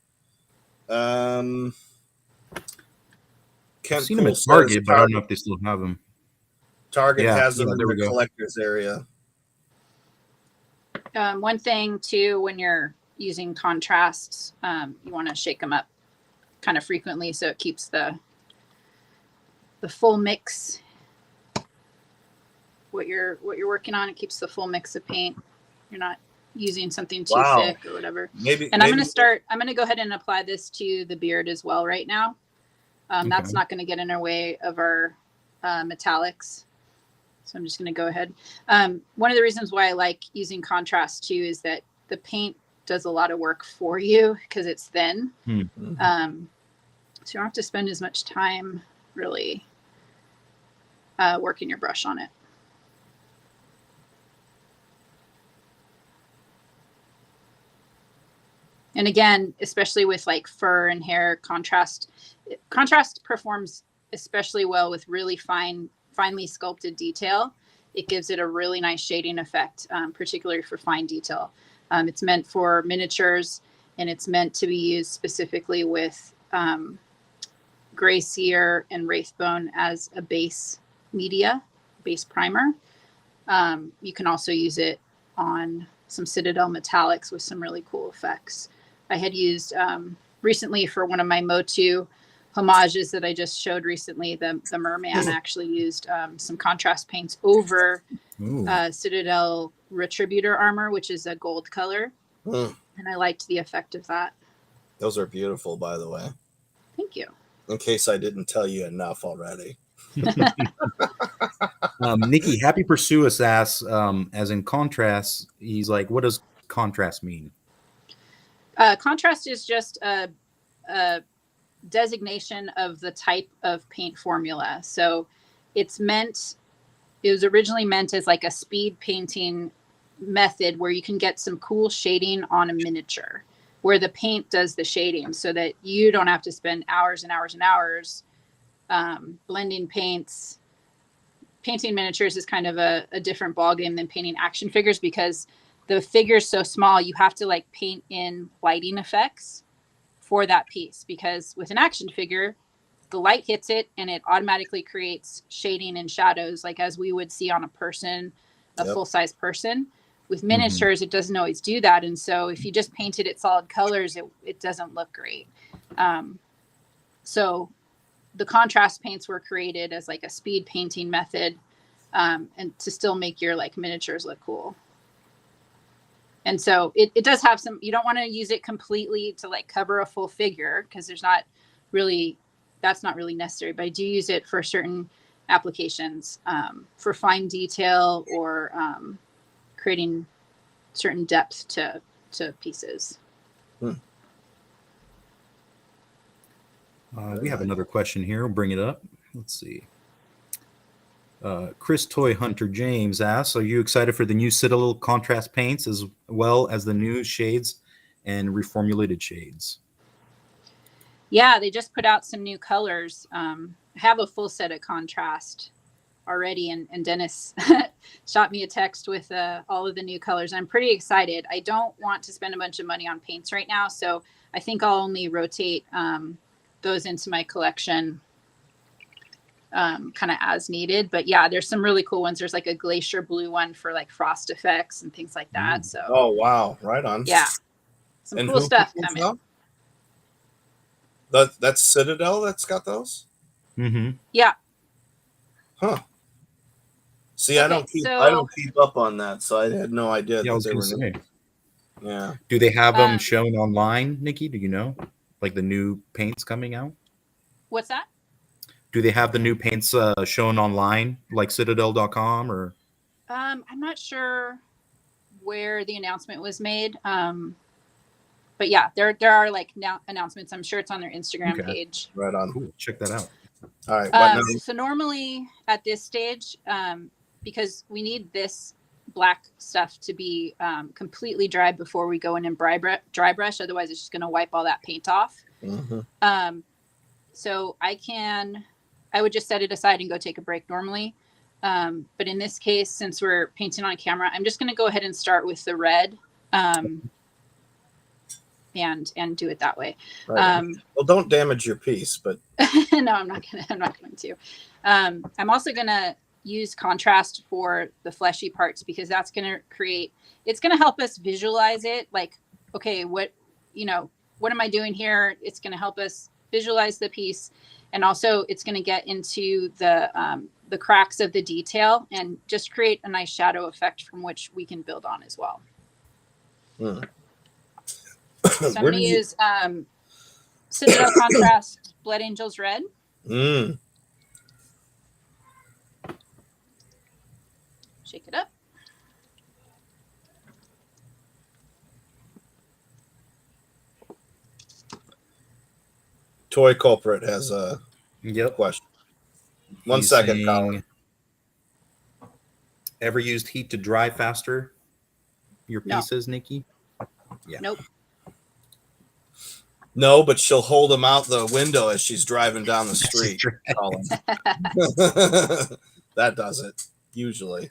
I've seen them at Target, but I don't know if they still have them. Target has them in the collector's area. One thing too, when you're using contrasts, you want to shake them up kind of frequently so it keeps the full mix. What you're working on, it keeps the full mix of paint. You're not using something too thick or whatever. I'm going to go ahead and apply this to the beard as well right now. That's not going to get in our way of our metallics. So I'm just going to go ahead. One of the reasons why I like using contrast too is that the paint does a lot of work for you because it's thin. So you don't have to spend as much time really working your brush on it. And again, especially with like fur and hair, contrast performs especially well with really finely sculpted detail. It gives it a really nice shading effect, particularly for fine detail. It's meant for miniatures, and it's meant to be used specifically with gray seer and wraithbone as a base primer. You can also use it on some Citadel metallics with some really cool effects. I had used recently for one of my Motu homages that I just showed recently, the merman actually used some contrast paints over Citadel Retributor armor, which is a gold color. And I liked the effect of that. Those are beautiful, by the way. Thank you. In case I didn't tell you enough already. Nikki, Happy Pursue Us asks, as in contrast, he's like, what does contrast mean? Contrast is just a designation of the type of paint formula. So it was originally meant as like a speed painting method where you can get some cool shading on a miniature where the paint does the shading so that you don't have to spend hours and hours and hours blending paints. Painting miniatures is kind of a different ballgame than painting action figures because the figure's so small, you have to like paint in lighting effects for that piece, because with an action figure, the light hits it and it automatically creates shading and shadows, like as we would see on a person, a full-size person. With miniatures, it doesn't always do that. And so if you just painted it solid colors, it doesn't look great. So the contrast paints were created as like a speed painting method, and to still make your like miniatures look cool. And so it does have some, you don't want to use it completely to like cover a full figure because that's not really necessary, but I do use it for certain applications, for fine detail or creating certain depth to pieces. We have another question here. We'll bring it up. Let's see. Chris Toy Hunter James asks, are you excited for the new Citadel contrast paints as well as the new shades and reformulated shades? Yeah, they just put out some new colors. I have a full set of contrast already, and Dennis shot me a text with all of the new colors. I'm pretty excited. I don't want to spend a bunch of money on paints right now, so I think I'll only rotate those into my collection kind of as needed. But yeah, there's some really cool ones. There's like a glacier blue one for like frost effects and things like that. So oh wow, right on. yeah, some And cool who stuff put those coming. up? That's Citadel that's got those? Mm-hmm. Yeah. Huh. See, Okay, I don't so keep up on that, so I had no idea Yeah, I that was they gonna were say. new. Yeah. Do they have them Um, shown online, Nikki? Do you know? Like the new paints coming out? what's that? Do they have the new paints shown online, like Citadel.com or? I'm not sure where the announcement was made. But yeah, there are like now announcements. I'm sure it's on their Instagram Okay. page. Right on. Cool. Check that out. All right. What now? So normally at this stage, because we need this black stuff to be completely dry before we go in and dry brush. Otherwise, it's just going to wipe all that paint off. Mm-hmm. So I would just set it aside and go take a break normally. But in this case, since we're painting on camera, I'm just going to go ahead and start with the red. And do it that way. Right. Well, don't damage your piece, but no, I'm not going to. I'm also going to use contrast for the fleshy parts because that's going to it's going to help us visualize it. Like, okay, what am I doing here? It's going to help us visualize the piece. And also it's going to get into the cracks of the detail and just create a nice shadow effect from which we can build on as well. So I'm going to use Citadel Contrast Blood Angels Red. Shake it up. Toy Culprit has a Yep. question. One He's second, saying, Colin. Ever used heat to dry faster your No. pieces, Nikki? Yeah. Nope. No, but she'll hold them out the window as she's driving down the street. Colin. That does it, usually.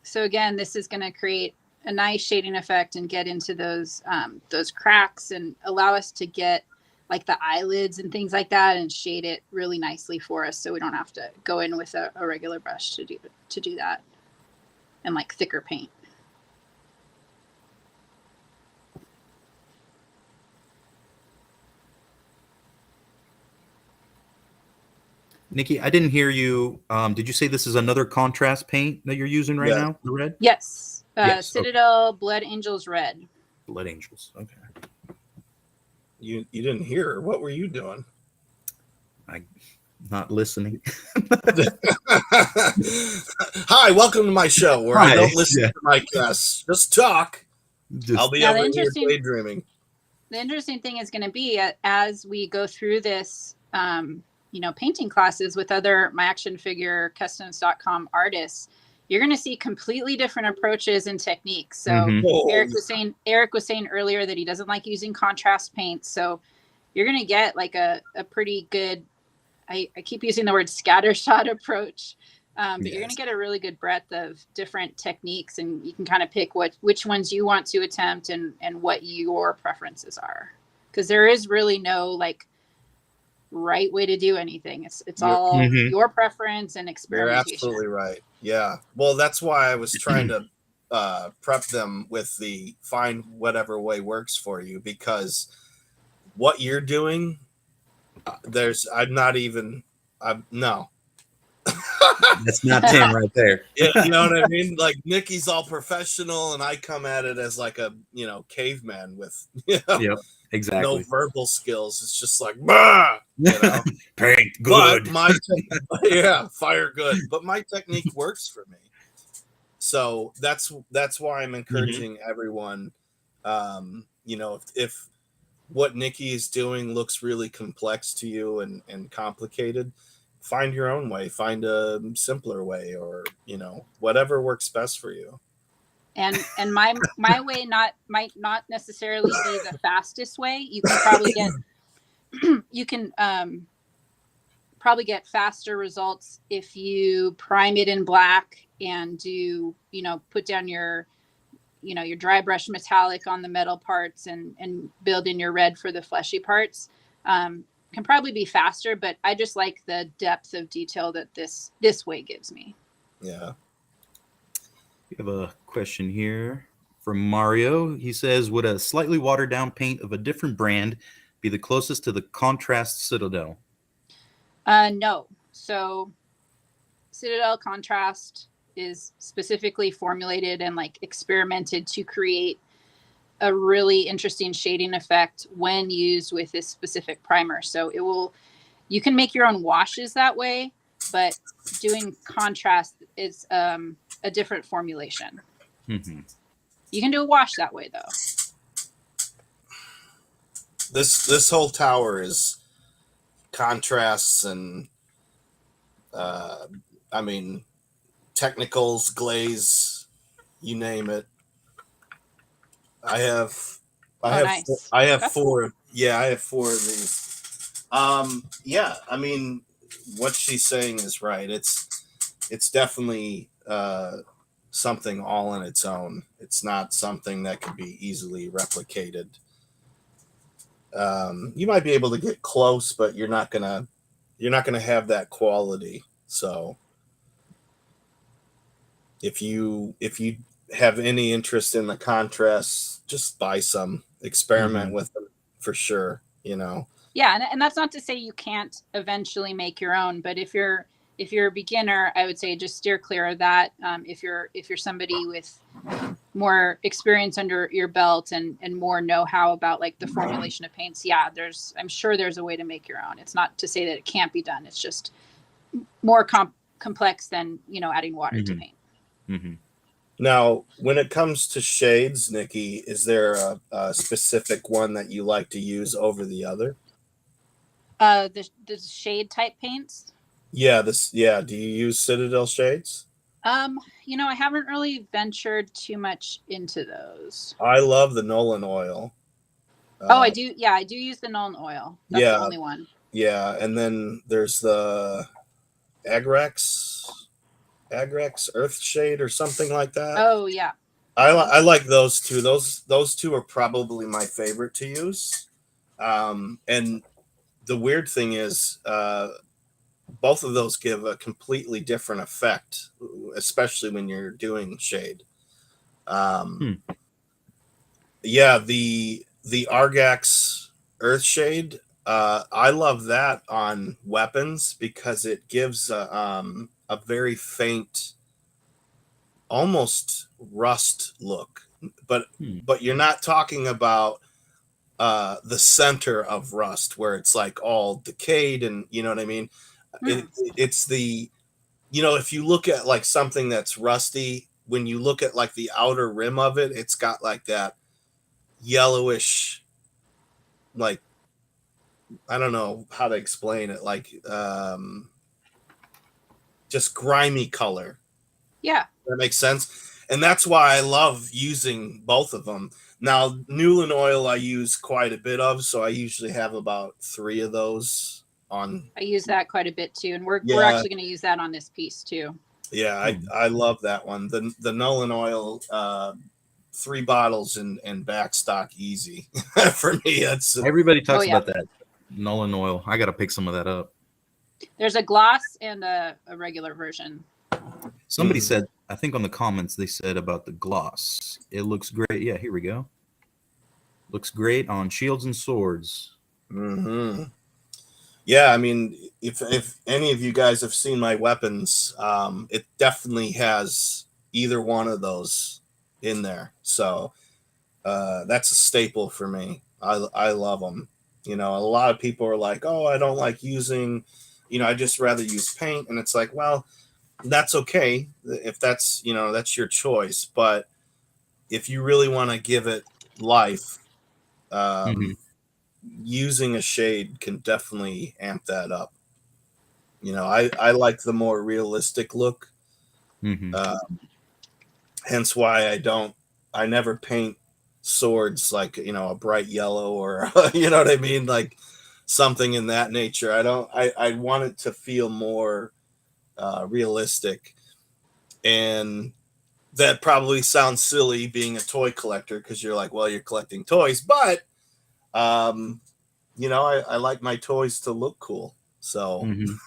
So again, this is going to create a nice shading effect and get into those cracks and allow us to get like the eyelids and things like that and shade it really nicely for us, so we don't have to go in with a regular brush to do that and like thicker paint. Nikki, I didn't hear you. Did you say this is another contrast paint that you're using right now? The red? Yes. Yes, Citadel Blood Angels Red. Blood Angels. Okay. You didn't hear her. What were you doing? I'm not listening. Hi, welcome to my show where I don't listen Yeah. to my guests. Just talk. I'll be over here daydreaming. The interesting thing is going to be as we go through this, painting classes with other MyActionFigureCustoms.com artists, you're going to see completely different approaches and techniques. So Eric was saying earlier that he doesn't like using contrast paints. So you're going to get like a pretty good, I keep using the word scattershot approach, but you're going to get a really good breadth of different techniques, and you can kind of pick which ones you want to attempt and what your preferences are. Because there is really no like right way to do anything. It's all your preference and experimentation. You're absolutely right. Yeah. Well, that's why I was trying to prep them with the find whatever way works for you, because what you're doing, no. That's not Tim right there. Yeah, you know what I mean? Like Nikki's all professional and I come at it as like a, caveman with, Yep, exactly. no verbal skills. It's just like, bah! Paint good. But fire good. But my technique works for me. So that's why I'm encouraging everyone, if what Nikki is doing looks really complex to you and complicated, find your own way, find a simpler way, or, whatever works best for you. And my way might not necessarily be the fastest way. You can probably get faster results if you prime it in black and do, put down your dry brush metallic on the metal parts and build in your red for the fleshy parts. can probably be faster, but I just like the depth of detail that this way gives me. Yeah. We have a question here from Mario. He says, would a slightly watered down paint of a different brand be the closest to the contrast Citadel? No. So Citadel Contrast is specifically formulated and like experimented to create a really interesting shading effect when used with this specific primer. So you can make your own washes that way, but doing contrast is a different formulation. Mm-hmm. You can do a wash that way though. This whole tower is contrasts and I mean technicals, glaze, you name it. I have Nice. That's four. Cool. Yeah, I have 4 of these. Yeah, I mean what she's saying is right. It's definitely something all in its own. It's not something that could be easily replicated. You might be able to get close, but you're not gonna have that quality. So if you have any interest in the contrasts, just buy some, experiment with them for sure. Yeah, and that's not to say you can't eventually make your own, but if you're a beginner, I would say just steer clear of that. If you're somebody with more experience under your belt and more know-how about like the formulation of paints, yeah, I'm sure there's a way to make your own. It's not to say that it can't be done. It's just more complex than adding water to paint. Mm-hmm. Now, when it comes to shades, Nikki, is there a specific one that you like to use over the other? The shade type paints. Yeah, do you use Citadel shades? I haven't really ventured too much into those. I love the Nolan oil. I do. Yeah, I do use the Nolan oil. That's the only one. Yeah, and then there's the Agrex Earth Shade or something like that. Oh yeah. I like those two. Those two are probably my favorite to use. And the weird thing is, both of those give a completely different effect, especially when you're doing shade. Yeah, the Argax Earth Shade, I love that on weapons because it gives a very faint, almost rust look. But you're not talking about the center of rust where it's like all decayed and you know what I mean. It's the if you look at like something that's rusty, when you look at like the outer rim of it, it's got like that yellowish, like I don't know how to explain it, like just grimy color. Yeah, that makes sense. And that's why I love using both of them. Now, Newland oil I use quite a bit of, so I usually have about 3 of those on. I use that quite a bit too, and we're actually going to use that on this piece too. Yeah, I love that one. The Nolan oil, 3 bottles and back stock easy for me. That's everybody talks about that Nolan oil. I got to pick some of that up. There's a gloss and a regular version. Somebody said, I think on the comments they said about the gloss. It looks great. Yeah, here we go. Looks great on shields and swords. Mm-hmm. Yeah, I mean, if any of you guys have seen my weapons, it definitely has either one of those in there. So that's a staple for me. I love them. A lot of people are like, oh, I don't like using, I just rather use paint. And it's like, well, that's okay if that's, that's your choice. But if you really want to give it life, using a shade can definitely amp that up. I like the more realistic look. Hence why I never paint swords like, a bright yellow or, you know what I mean? Like something in that nature. I want it to feel more realistic. And that probably sounds silly being a toy collector because you're like, well, you're collecting toys, but I like my toys to look cool. So Mhm.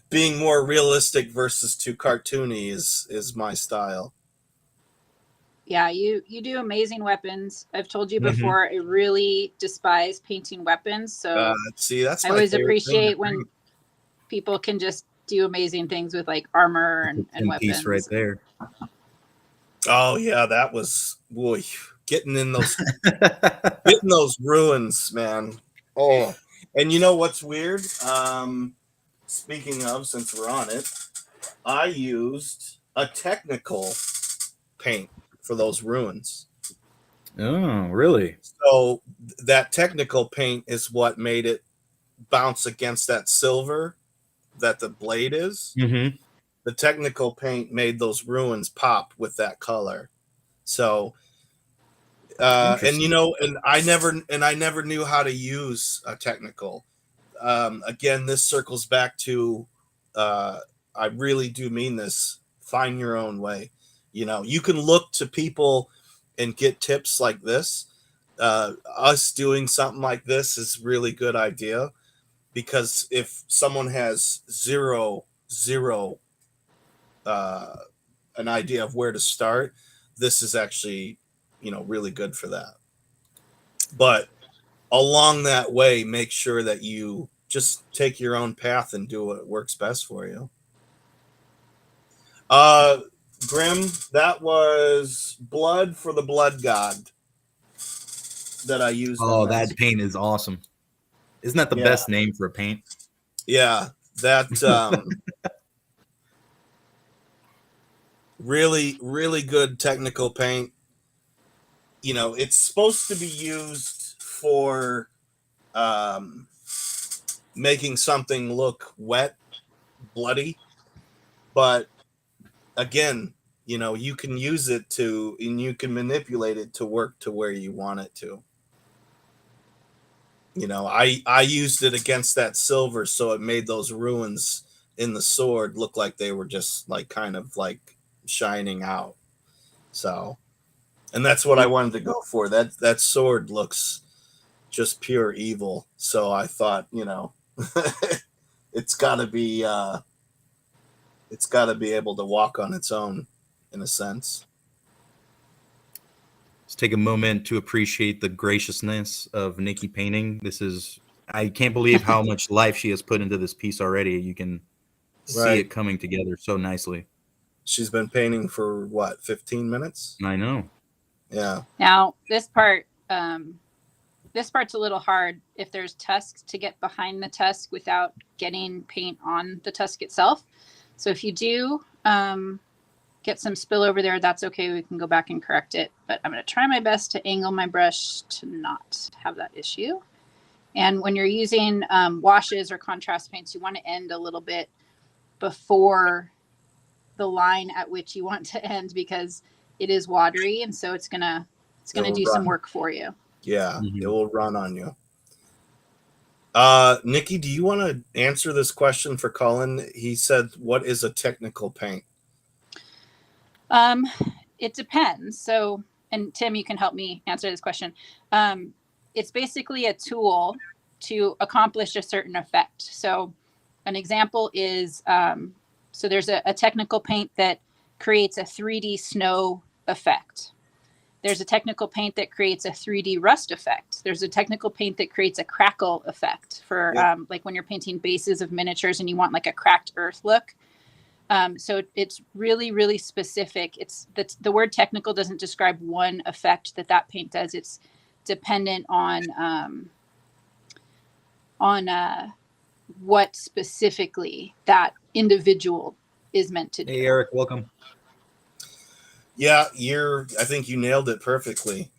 being more realistic versus too cartoony is my style. Yeah, you do amazing weapons. I've told you Mhm. before, I really despise painting weapons. So See, that's I my always favorite thing to appreciate do. when people can just do amazing things with like armor That's a and 10 piece right weapons. there. Oh yeah, that was boy, getting in those getting those ruins, man. Oh, and you know what's weird? Speaking of, since we're on it, I used a technical paint for those ruins. Oh, really? So that technical paint is what made it bounce against that silver that the blade is. Mm-hmm. The technical paint made those ruins pop with that color. So and I never knew how to use a technical. Again, this circles back to I really do mean this. Find your own way. You can look to people and get tips like this. Us doing something like this is really good idea, because if someone has zero an idea of where to start, this is actually really good for that. But along that way, make sure that you just take your own path and do what works best for you. Grim, that was blood for the blood god that I used. Oh, that paint is awesome. Isn't that the best name for a paint? Yeah, that really, really good technical paint. It's supposed to be used for making something look wet, bloody, but again, you can use it and you can manipulate it to work to where you want it to. I used it against that silver, so it made those ruins in the sword look like they were just like kind of like shining out. So, and that's what I wanted to go for. That sword looks just pure evil. So I thought, it's got to be able to walk on its own, in a sense. Let's take a moment to appreciate the graciousness of Nikki painting. I can't believe how much life she has put into this piece already. You can see it coming together so nicely. She's been painting for what, 15 minutes? I know. Yeah. Now this part's a little hard if there's tusks to get behind the tusk without getting paint on the tusk itself. So if you do get some spill over there, that's okay. We can go back and correct it. But I'm going to try my best to angle my brush to not have that issue. And when you're using washes or contrast paints, you want to end a little bit before the line at which you want to end, because it is watery, and so it's gonna do some work for you. Yeah, It will run on you. Nikki, do you want to answer this question for Colin? He said, "What is a technical paint?" It depends. So, and Tim, you can help me answer this question. It's basically a tool to accomplish a certain effect. So an example is, so there's a technical paint that creates a 3D snow effect. There's a technical paint that creates a 3D rust effect. There's a technical paint that creates a crackle effect for like when you're painting bases of miniatures and you want like a cracked earth look. So it's really, really specific. The word technical doesn't describe one effect that paint does. It's dependent on what specifically that individual is meant to do. Hey, Eric, welcome. Yeah, I think you nailed it perfectly.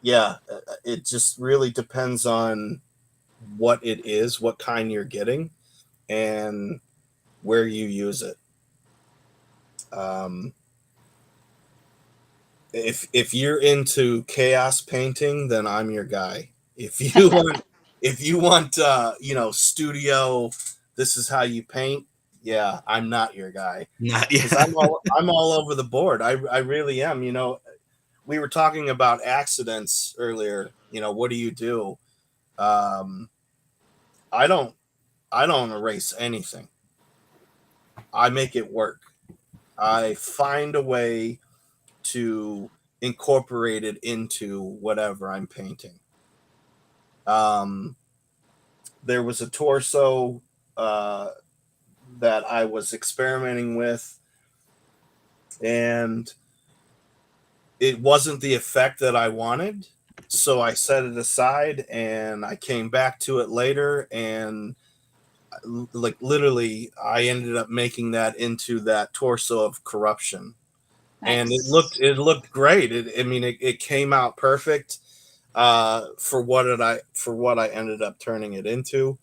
Yeah, it just really depends on what it is, what kind you're getting, and where you use it. If you're into chaos painting, then I'm your guy. If you want studio, this is how you paint. Yeah, I'm not your guy. Not yet. I'm all over the board. I really am. we were talking about accidents earlier. You know, what do you do? I don't erase anything. I make it work. I find a way to incorporate it into whatever I'm painting. There was a torso that I was experimenting with, and it wasn't the effect that I wanted. So I set it aside and I came back to it later, and like literally I ended up making that into that torso of corruption. And it looked great. It came out perfect for what I ended up turning it into.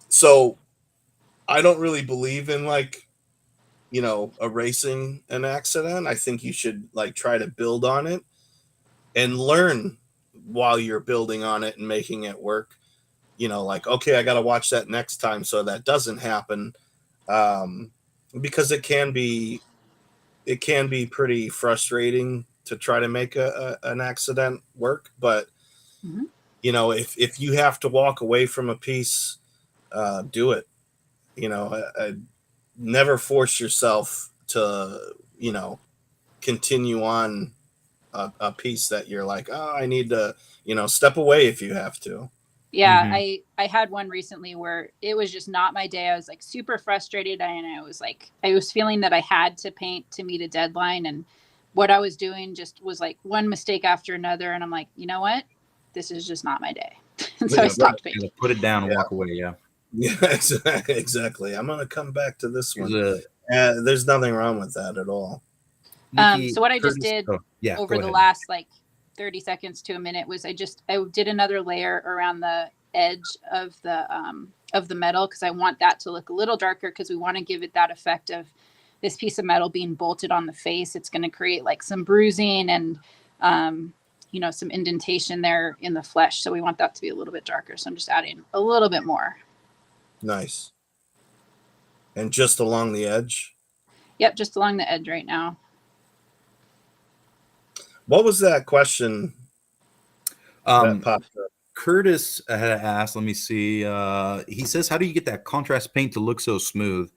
So I don't really believe in like, you know, erasing an accident. I think you should like try to build on it and learn while you're building on it and making it work. You know, like, okay, I got to watch that next time so that doesn't happen. Because it can be pretty frustrating to try to make an accident work. But, you know, if you have to walk away from a piece, do it. You know, never force yourself to, you know, continue on a piece that you're like, oh, I need to, you know, step away if you have to. Yeah, I had one recently where it was just not my day. I was like super frustrated, and I was feeling that I had to paint to meet a deadline, and what I was doing just was like one mistake after another, and I'm like, you know what, this is just not my day. And so I stopped painting. Put it down and walk away. Yeah. Yeah, exactly. I'm gonna come back to this one. There's nothing wrong with that at all. Nikki, so what I just did over the last like 30 seconds to a minute was I did another layer around the edge of the metal, because I want that to look a little darker, because we want to give it that effect of this piece of metal being bolted on the face. It's going to create like some bruising and you know, some indentation there in the flesh. So we want that to be a little bit darker. So I'm just adding a little bit more. Nice. And just along the edge? Yep, just along the edge right now. What was that question that popped up? Curtis had asked, let me see. He says, how do you get that contrast paint to look so smooth?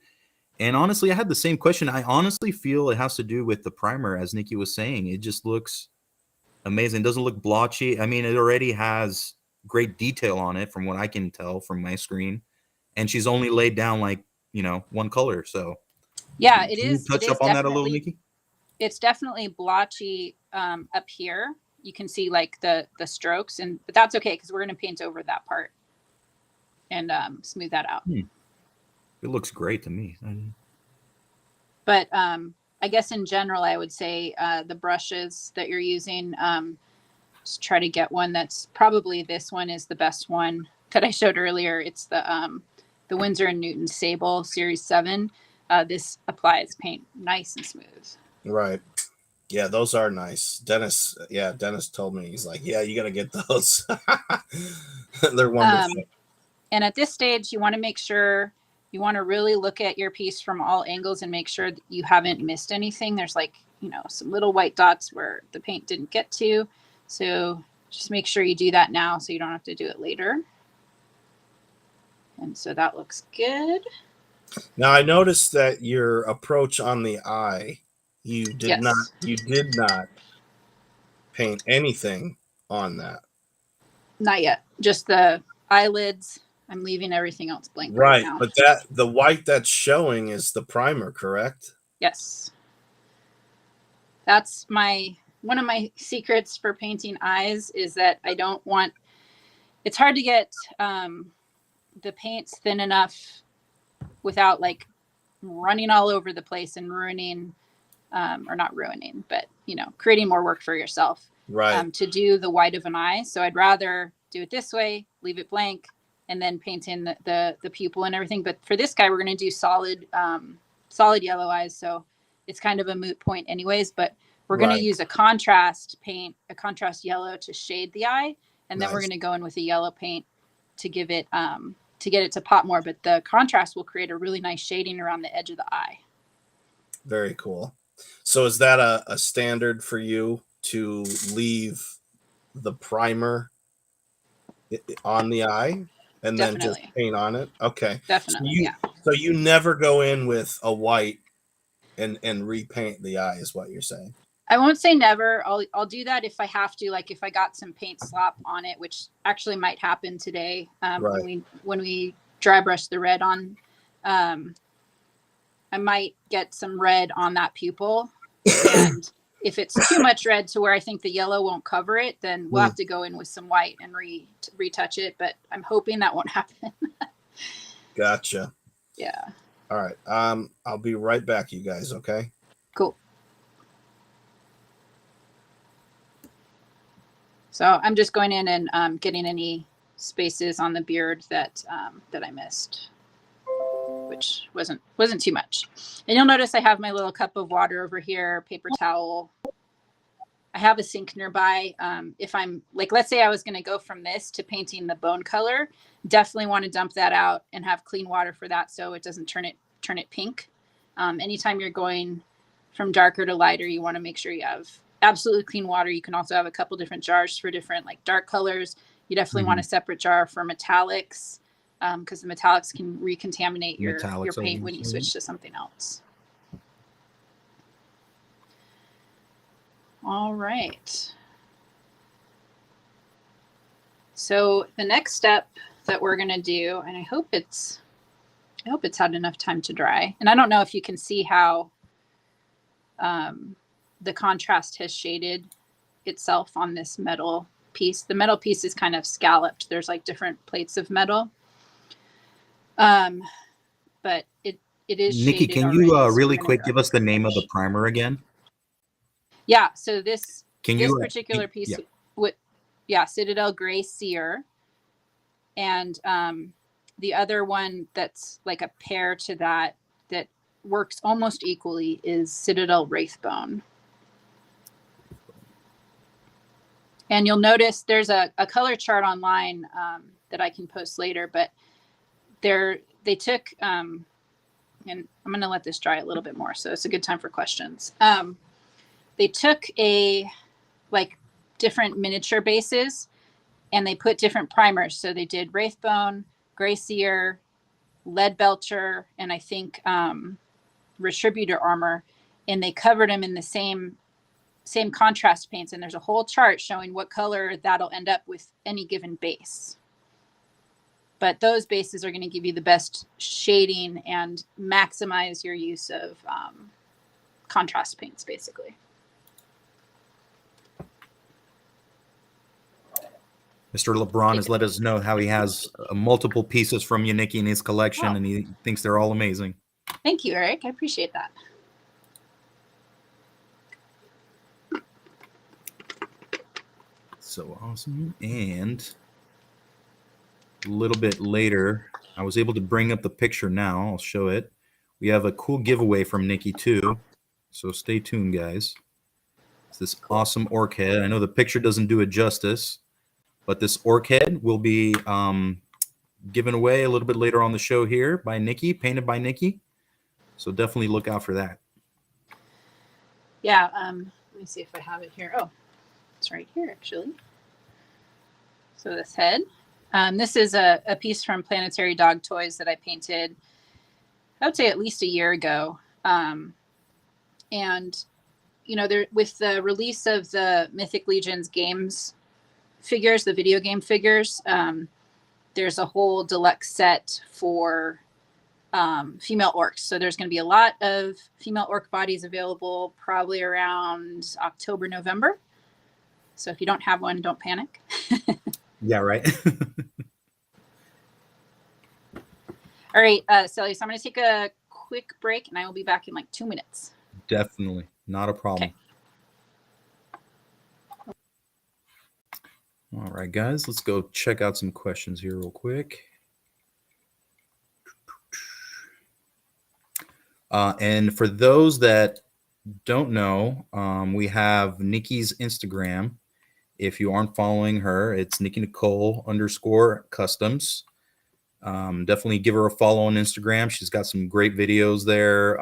And honestly, I had the same question. I honestly feel it has to do with the primer, as Nikki was saying. It just looks amazing. It doesn't look blotchy. I mean, it already has great detail on it from what I can tell from my screen. And she's only laid down like, you know, one color. So yeah, it is. Touch up on that a little, Nikki? It's definitely blotchy up here. You can see like the strokes, but that's okay, because we're going to paint over that part and smooth that out. It looks great to me. But I guess in general, I would say the brushes that you're using, just try to get one that's probably, this one is the best one that I showed earlier. It's the Winsor & Newton Sable Series 7. This applies paint nice and smooth. Right. Yeah, those are nice. Dennis told me, he's like, yeah, you got to get those. They're wonderful. And at this stage, you want to make sure, you want to really look at your piece from all angles and make sure that you haven't missed anything. There's like, you know, some little white dots where the paint didn't get to. So just make sure you do that now so you don't have to do it later. And so that looks good. Now I noticed that your approach on the eye, you did not paint anything on that. Not yet. Just the eyelids. I'm leaving everything else blank right now. But the white that's showing is the primer, correct? Yes. That's one of my secrets for painting eyes, is that I don't want, it's hard to get the paints thin enough without like running all over the place and ruining, or not ruining, but, you know, creating more work for yourself. Right. To do the white of an eye. So I'd rather do it this way, leave it blank, and then paint in the pupil and everything. But for this guy, we're going to do solid yellow eyes. So it's kind of a moot point anyways, but we're going to use a contrast paint, a contrast yellow to shade the eye. And then we're going to go in with a yellow paint to give it, to get it to pop more. But the contrast will create a really nice shading around the edge of the eye. Very cool. So is that a standard for you to leave the primer on the eye and then just Definitely. paint on it? Okay. Definitely, So you never go in with a white and repaint the eye is what you're saying. I won't say never. I'll do that if I have to, like if I got some paint slop on it, which actually might happen today. Right. When we dry brush the red on, I might get some red on that pupil. And if it's too much red to where I think the yellow won't cover it, then we'll have to go in with some white and retouch it. But I'm hoping that won't happen. Gotcha. Yeah. All right. I'll be right back, you guys. Okay. Cool. So I'm just going in and getting any spaces on the beard that I missed, which wasn't too much. And you'll notice I have my little cup of water over here, paper towel. I have a sink nearby. If I'm like, let's say I was going to go from this to painting the bone color, definitely want to dump that out and have clean water for that so it doesn't turn it pink. Anytime you're going from darker to lighter, you want to make sure you have absolutely clean water. You can also have a couple different jars for different like dark colors. You definitely want a separate jar for metallics, because the metallics can recontaminate your paint when you switch to something else. All right. So the next step that we're going to do, and I hope it's had enough time to dry. And I don't know if you can see how the contrast has shaded itself on this metal piece. The metal piece is kind of scalloped. There's like different plates of metal. But it is Nikki, shaded can already, you so really I'm gonna quick grab give us the name of the brush. primer again? Yeah, so this Can this you particular piece yeah. with Citadel Gray Sear, and the other one that's like a pair to that works almost equally is Citadel Wraithbone. And you'll notice there's a color chart online that I can post later, but they took and I'm going to let this dry a little bit more, so it's a good time for questions. They took like different miniature bases and they put different primers. So they did Wraithbone, Gray Seer, Lead Belcher, and I think Retributor Armor, and they covered them in the same contrast paints. And there's a whole chart showing what color that'll end up with any given base. But those bases are going to give you the best shading and maximize your use of contrast paints, basically. Mr. LeBron has let us know how he has multiple pieces from you, Nikki, in his collection, and he thinks they're all amazing. Thank you, Eric. I appreciate that. So awesome. And a little bit later, I was able to bring up the picture now. I'll show it. We have a cool giveaway from Nikki, too. So stay tuned, guys. It's this awesome orc head. I know the picture doesn't do it justice, but this orc head will be given away a little bit later on the show here by Nikki, painted by Nikki. So definitely look out for that. Yeah, let me see if I have it here. Oh, it's right here, actually. So this head. This is a piece from Planetary Dog Toys that I painted, I would say at least a year ago. And, you know, there with the release of the Mythic Legions games figures, the video game figures, there's a whole deluxe set for female orcs. So there's going to be a lot of female orc bodies available probably around October, November. So if you don't have one, don't panic. Yeah, right. All right, Sally, so I'm going to take a quick break and I will be back in like 2 minutes. Definitely. Not a problem. Okay. All right, guys, let's go check out some questions here real quick. And for those that don't know, we have Nikki's Instagram. If you aren't following her, it's Nikki Nicole _Customs. Definitely give her a follow on Instagram. She's got some great videos there.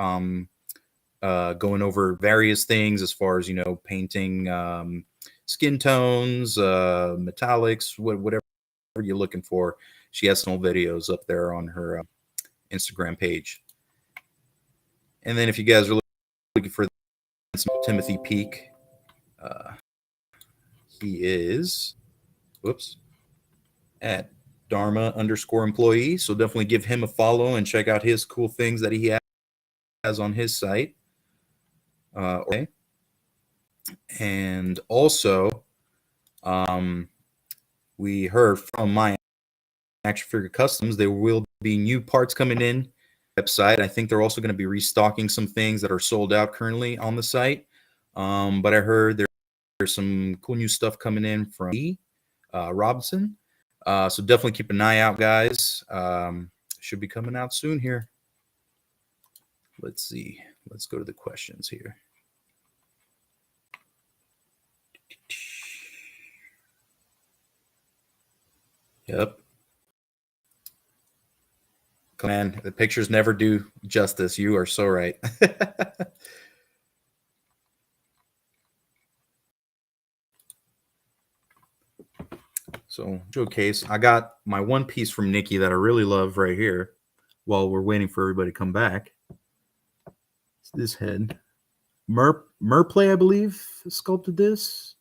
going over various things as far as, painting, skin tones, metallics, whatever you're looking for. She has some videos up there on her Instagram page. And then if you guys are looking for some Timothy Peak, he is, at Dharma_employee. So definitely give him a follow and check out his cool things that he has on his site. Okay. And also, we heard from my action figure customs, there will be new parts coming in website. I think they're also going to be restocking some things that are sold out currently on the site. But I heard there's some cool new stuff coming in from Robinson. So definitely keep an eye out, guys. Should be coming out soon here. Let's see. Let's go to the questions here. Yep. Man, the pictures never do justice. You are so right. So, showcase. I got my one piece from Nikki that I really love right here while we're waiting for everybody to come back. It's this head. Merplay, I believe, sculpted this.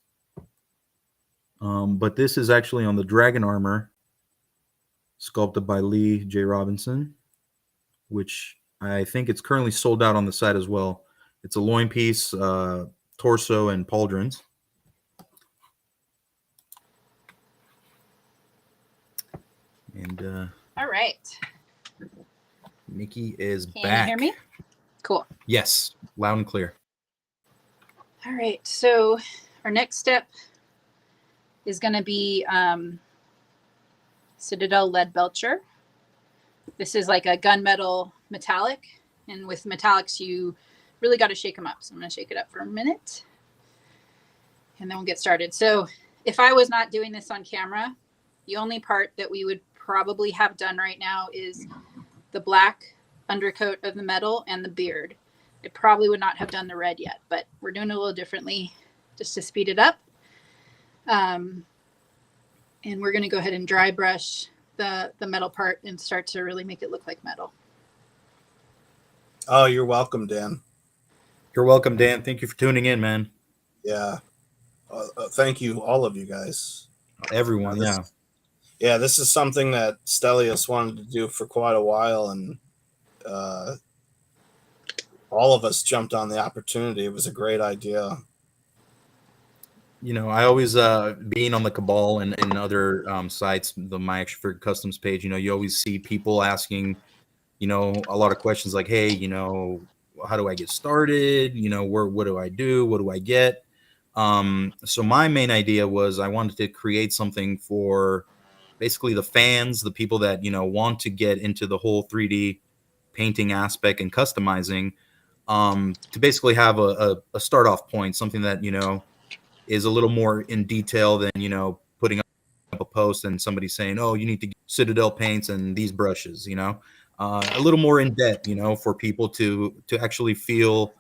But this is actually on the dragon armor, sculpted by Lee J. Robinson, which I think it's currently sold out on the site as well. It's a loin piece, torso, and pauldrons. And all right. Nikki is Can back. you hear me? Cool. Yes, loud and clear. All right. So our next step is going to be Citadel Lead Belcher. This is like a gunmetal metallic. And with metallics, you really got to shake them up. So I'm going to shake it up for a minute. And then we'll get started. So if I was not doing this on camera, the only part that we would probably have done right now is the black undercoat of the metal and the beard. I probably would not have done the red yet, but we're doing it a little differently just to speed it up. And we're going to go ahead and dry brush the metal part and start to really make it look like metal. Oh, you're welcome, Dan. You're welcome, Dan. Thank you for tuning in, man. Yeah. Thank you, all of you guys. Everyone, yeah. Yeah, this is something that Stelios wanted to do for quite a while, and all of us jumped on the opportunity. It was a great idea. I always, being on the Cabal and other sites, the My Action Figure Customs page, you always see people asking, a lot of questions like, hey, how do I get started? What do I do? What do I get? So my main idea was I wanted to create something for basically the fans, the people that, want to get into the whole 3D painting aspect and customizing, to basically have a start off point, something that, is a little more in detail than, putting up a post and somebody saying, oh, you need to get Citadel paints and these brushes, a little more in depth, for people to actually feel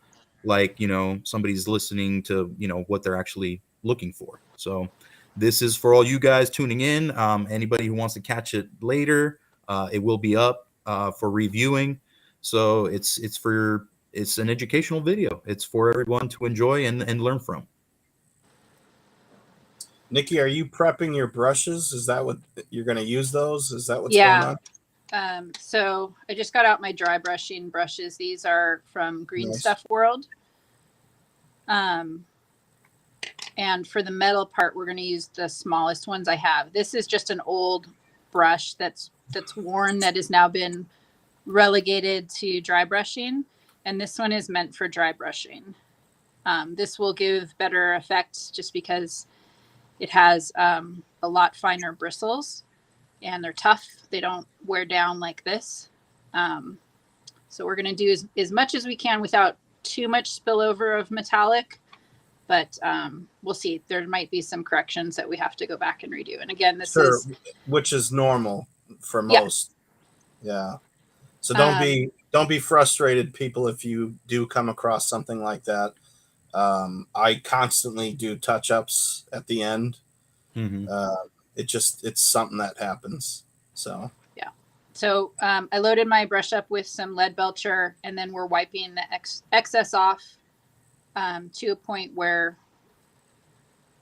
like, somebody's listening to, what they're actually looking for. So this is for all you guys tuning in. Anybody who wants to catch it later, it will be up for reviewing. So it's an educational video. It's for everyone to enjoy and learn from. Nikki, are you prepping your brushes? Is that what you're going to use those? Is that what's going on? So I just got out my dry brushing brushes. These are from Green Stuff World. And for the metal part, we're going to use the smallest ones I have. This is just an old brush that's worn, that has now been relegated to dry brushing. And this one is meant for dry brushing. This will give better effects just because it has a lot finer bristles and they're tough. They don't wear down like this. So we're going to do as much as we can without too much spillover of metallic. But we'll see. There might be some corrections that we have to go back and redo. And again, this is... Which is normal for most. Yeah. So don't don't be frustrated, people, if you do come across something like that. I constantly do touch-ups at the end. Mhm. It's something that happens. So So I loaded my brush up with some lead belcher, and then we're wiping the excess off to a point where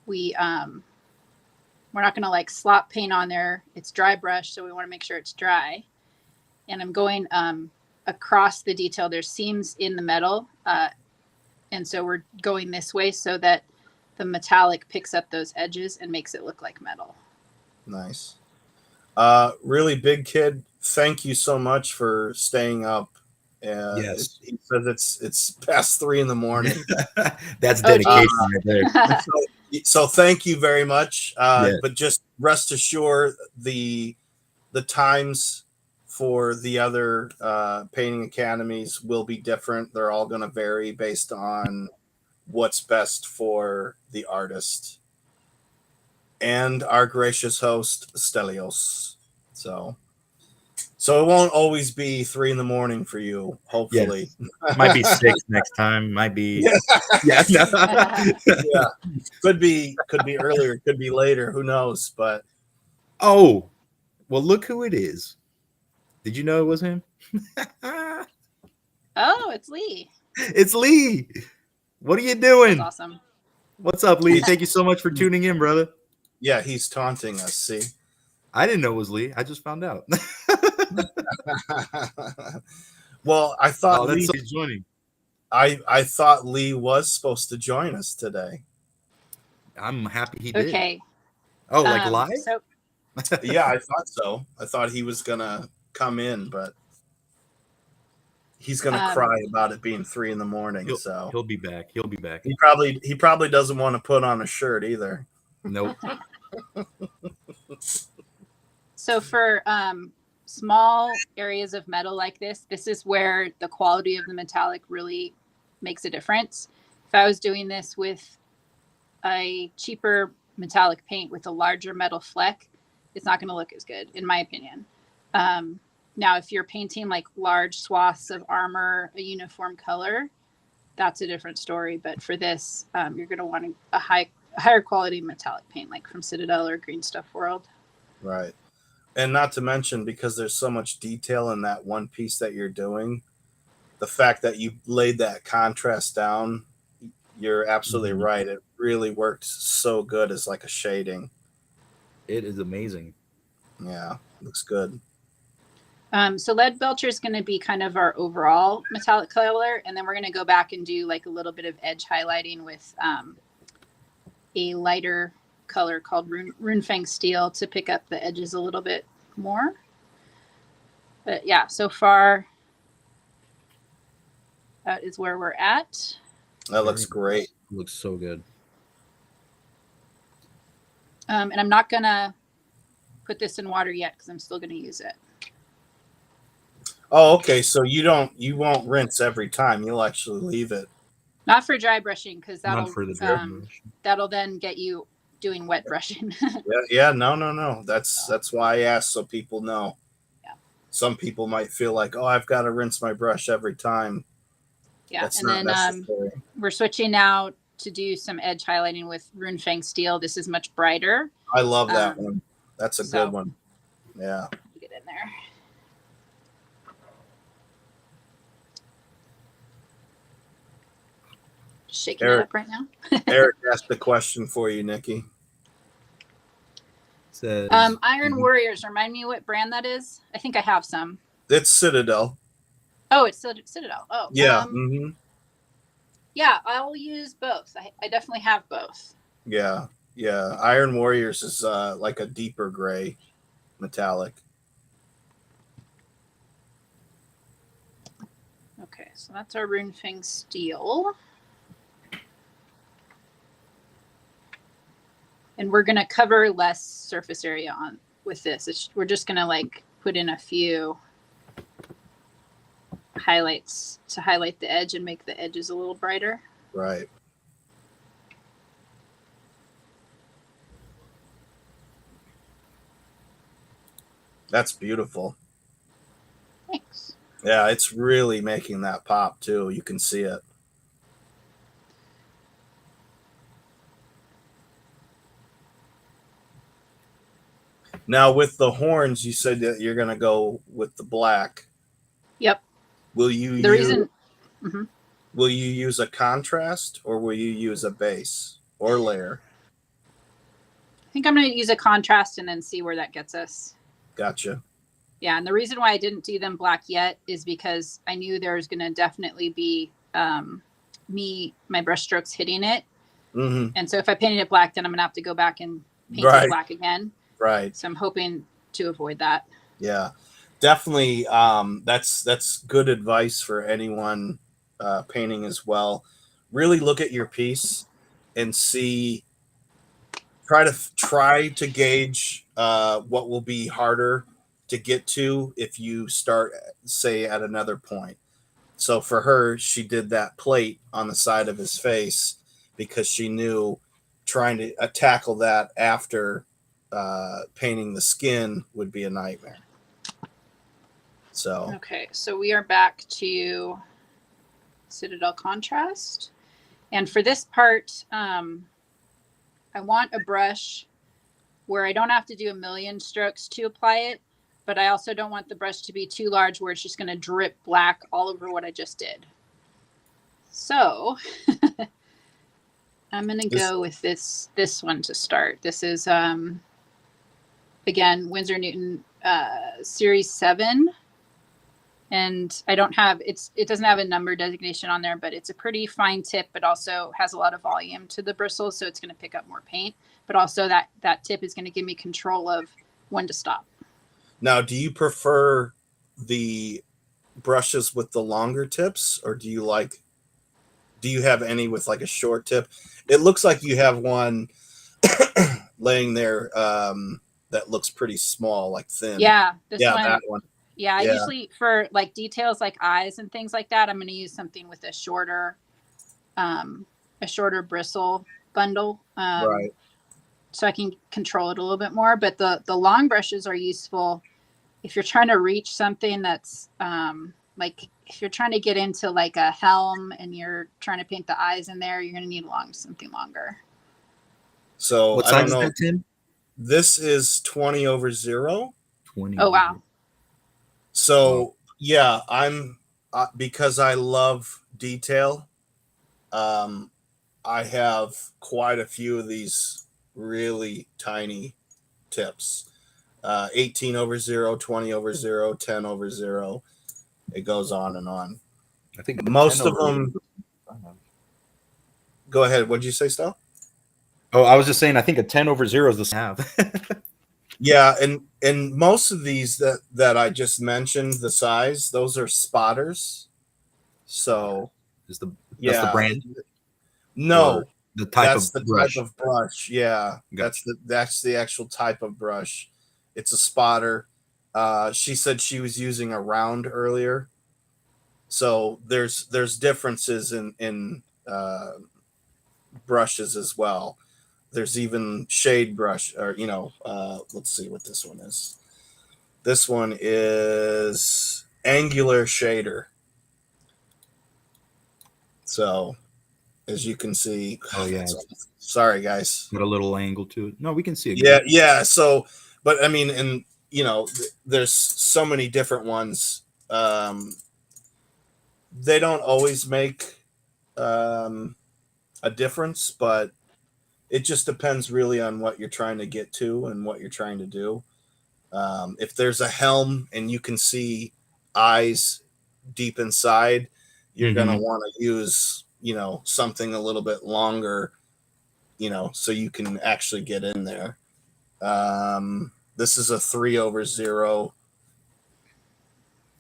we're not going to like slop paint on there. It's dry brush, so we want to make sure it's dry. And I'm going across the detail. There's seams in the metal, and so we're going this way so that the metallic picks up those edges and makes it look like metal. nice. Really big kid, thank you so much for staying up. Yes. He says it's past 3 a.m. That's Oh, dedication geez. right there. So thank you very much. Yeah. But just rest assured, the times for the other painting academies will be different. They're all going to vary based on what's best for the artist and our gracious host Stelios. So it won't always be 3 a.m. for you. Hopefully, Might be 6 next time. Might be. Yeah. yeah. Could be earlier. Could be later. Who knows? But Oh, well, look who it is. Did you know it was him? Oh, it's Lee. It's Lee. What are you That's doing? awesome. What's up, Lee? Thank you so much for tuning in, brother. yeah, he's taunting us. See. I didn't know it was Lee. I just found out. Well, I thought That's Lee. so joining. I thought Lee was supposed to join us today. I'm happy he did. Okay. Oh, like live? So Yeah, I thought so. I thought he was gonna come in, but he's gonna cry about it being 3 a.m. So He'll be back. He'll be back. he probably doesn't want to put on a shirt either. Nope. So for small areas of metal like this is where the quality of the metallic really makes a difference. If I was doing this with a cheaper metallic paint with a larger metal fleck, it's not going to look as good, in my opinion. Now, if you're painting like large swaths of armor, a uniform color, that's a different story. But for this, you're going to want a higher quality metallic paint, like from Citadel or Green Stuff World. Right. And not to mention, because there's so much detail in that one piece that you're doing, the fact that you laid that contrast down, you're absolutely right. It really worked so good as like a shading. It is amazing. Yeah, looks good. So lead belcher is going to be kind of our overall metallic color, and then we're going to go back and do like a little bit of edge highlighting with a lighter color called Runefang Steel to pick up the edges a little bit more. But yeah, so far that is where we're at. That looks great. Looks so good. And I'm not going to put this in water yet because I'm still going to use it. Oh, okay. So you won't rinse every time. You'll actually leave it. Not for dry brushing because Not for the dry brush. that'll then get you doing wet brushing. Yeah. No. That's why I asked, so people know. Yeah. Some people might feel like, oh, I've got to rinse my brush every time. Yeah, That's and not then necessary. we're switching now to do some edge highlighting with Runefang Steel. This is much brighter. I love that one. That's a so- good one. Yeah. Get in there. Just shaking it up right now. Eric asked the question for you, Nikki. Says, Iron Warriors. Remind me what brand that is. I think I have some. It's Citadel. Oh, it's Citadel. Oh, Yeah. yeah. I'll use both. I definitely have both. Yeah. Iron Warriors is like a deeper gray metallic. Okay, so that's our Runefang Steel. And we're going to cover less surface area with this. We're just going to like put in a few highlights to highlight the edge and make the edges a little brighter. Right. That's beautiful. Thanks. Yeah, it's really making that pop too. You can see it. Now with the horns, you said that you're going to go with the black. Yep. Will you The reason. Mhm. will you use a contrast or will you use a base or layer? I think I'm going to use a contrast and then see where that gets us. Gotcha. Yeah, and the reason why I didn't do them black yet is because I knew there was going to definitely be my brush strokes hitting it. Mm-hmm. And so if I painted it black, then I'm going to have to go back and paint Right. it black again. Right. So I'm hoping to avoid that. Yeah, definitely. That's good advice for anyone painting as well. Really look at your piece and see. Try to gauge what will be harder to get to if you start, say, at another point. So for her, she did that plate on the side of his face because she knew trying to tackle that after painting the skin would be a nightmare. So Okay, so we are back to Citadel Contrast. And for this part, I want a brush where I don't have to do a million strokes to apply it, but I also don't want the brush to be too large where it's just going to drip black all over what I just did. So I'm going to go with this one to start. This is, again, Winsor Newton Series 7. And I don't have, it doesn't have a number designation on there, but it's a pretty fine tip, but also has a lot of volume to the bristles. So it's going to pick up more paint, but also that tip is going to give me control of when to stop. now, do you prefer the brushes with the longer tips or do you have any with like a short tip? It looks like you have one laying there that looks pretty small, like thin. Yeah. That one. Yeah, I usually for like details like eyes and things like that, I'm going to use something with a shorter bristle bundle, Right. so I can control it a little bit more. But the long brushes are useful if you're trying to reach something that's like if you're trying to get into like a helm and you're trying to paint the eyes in there, you're going to need something longer. So What I size don't is know. that, Tim? This is 20/0. 20. Oh, wow. So yeah, I'm because I love detail. I have quite a few of these really tiny tips. 18/0, 20/0, 10/0. It goes on and on. I think Most of them. Go ahead. What'd you say, Stel? Oh, I was just saying. I think a 10/0 is the have. Yeah, and most of these that I just mentioned, the size, those are spotters. So Is the yeah, that's the brand? No, Or the type that's of the brush. type of brush. Yeah, Gotcha. that's the actual type of brush. It's a spotter. She said she was using a round earlier, so there's differences in brushes as well. There's even shade brush, or let's see what this one is. This one is angular shader. So, as you can see, Oh yeah, sorry guys. got a little angle to it. No, we can see it. Yeah, good. yeah. So, but I mean, and there's so many different ones. They don't always make a difference, but it just depends really on what you're trying to get to and what you're trying to do. If there's a helm and you can see eyes deep inside, you're going to want to use, something a little bit longer, so you can actually get in there. This is a 3/0,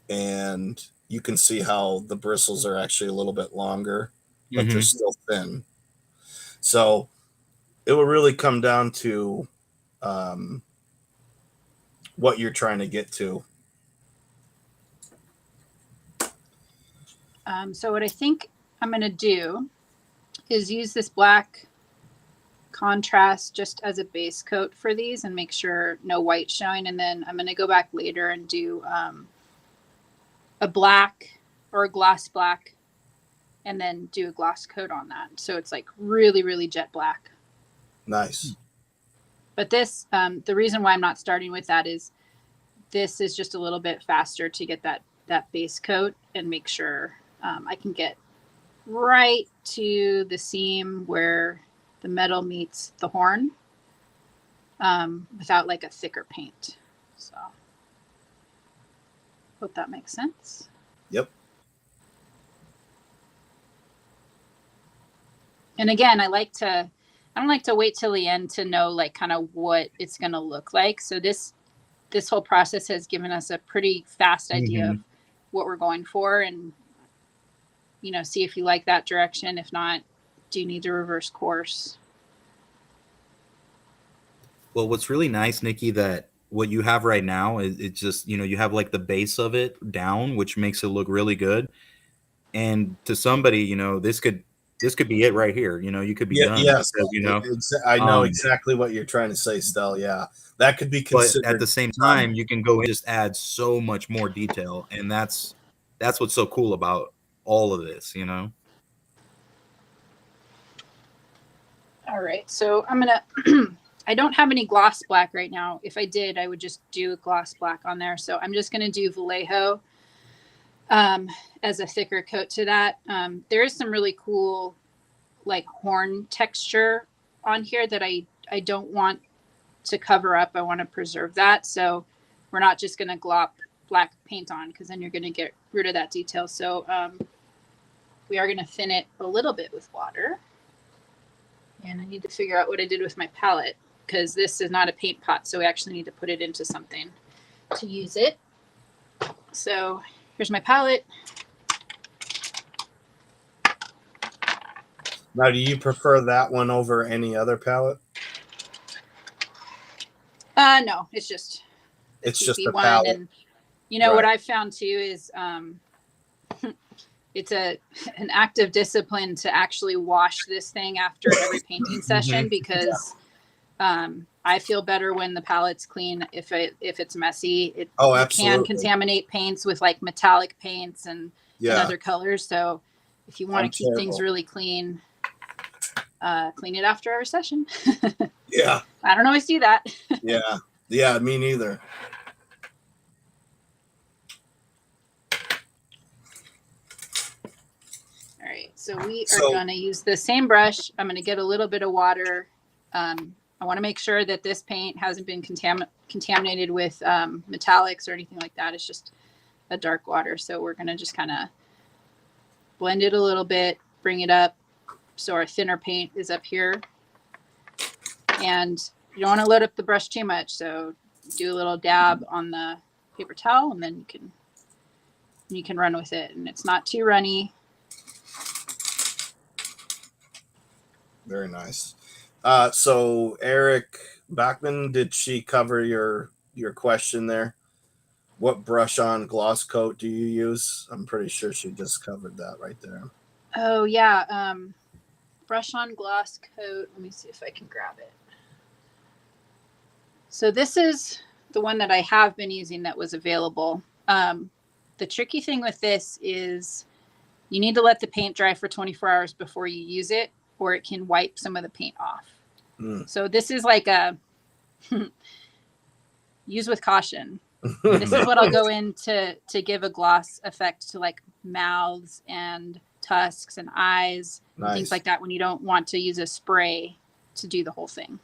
and you can see how the bristles are actually a little bit longer, but they're still thin. So it will really come down to what you're trying to get to. So what I think I'm going to do is use this black contrast just as a base coat for these and make sure no white showing. And then I'm going to go back later and do a black or a gloss black, and then do a gloss coat on that. So it's like really, really jet black. Nice. But this, the reason why I'm not starting with that is this is just a little bit faster to get that base coat and make sure I can get right to the seam where the metal meets the horn without like a thicker paint. So hope that makes sense. Yep. And again, I don't like to wait till the end to know like kind of what it's going to look like. So this whole process has given us a pretty fast idea of what we're going for, and see if you like that direction. If not, do you need to reverse course? Well, what's really nice, Nikki, that what you have right now is it's just, you have like the base of it down, which makes it look really good. And to somebody, this could be it right here. You could be done. Yes. Because, I know exactly what you're trying to say, Stell. Yeah. That could be considered. But at the same time, you can go and just add so much more detail. And that's what's so cool about all of this, All right. So I'm going to, I don't have any gloss black right now. If I did, I would just do a gloss black on there. So I'm just going to do Vallejo as a thicker coat to that. There is some really cool like horn texture on here that I don't want to cover up. I want to preserve that. So we're not just going to glop black paint on, because then you're going to get rid of that detail. So we are going to thin it a little bit with water. And I need to figure out what I did with my palette, because this is not a paint pot. So we actually need to put it into something to use it. So here's my palette. Now, do you prefer that one over any other palette? No, it's just the one. palette. And what I've found too is it's an active discipline to actually wash this thing after every painting session, because I feel better when the palette's clean. If it's messy, it can contaminate paints with like metallic paints and other colors. So if you want to keep things really clean, clean it after every session. Yeah. I don't always do that. Yeah, me neither. All right, so we are going to use the same brush. I'm going to get a little bit of water. I want to make sure that this paint hasn't been contaminated with metallics or anything like that. It's just a dark water. So we're going to just kind of blend it a little bit, bring it up so our thinner paint is up here. And you don't want to load up the brush too much. So do a little dab on the paper towel, and then you can run with it. And it's not too runny. Very nice. So Eric Bachman, did she cover your question there? What brush on gloss coat do you use? I'm pretty sure she just covered that right there. Oh yeah. Brush on gloss coat. Let me see if I can grab it. So this is the one that I have been using that was available. The tricky thing with this is you need to let the paint dry for 24 hours before you use it, or it can wipe some of the paint off. So this is like a use with caution. This is what I'll go in to give a gloss effect to like mouths and tusks and eyes, and things like that, when you don't want to use a spray to do the whole thing.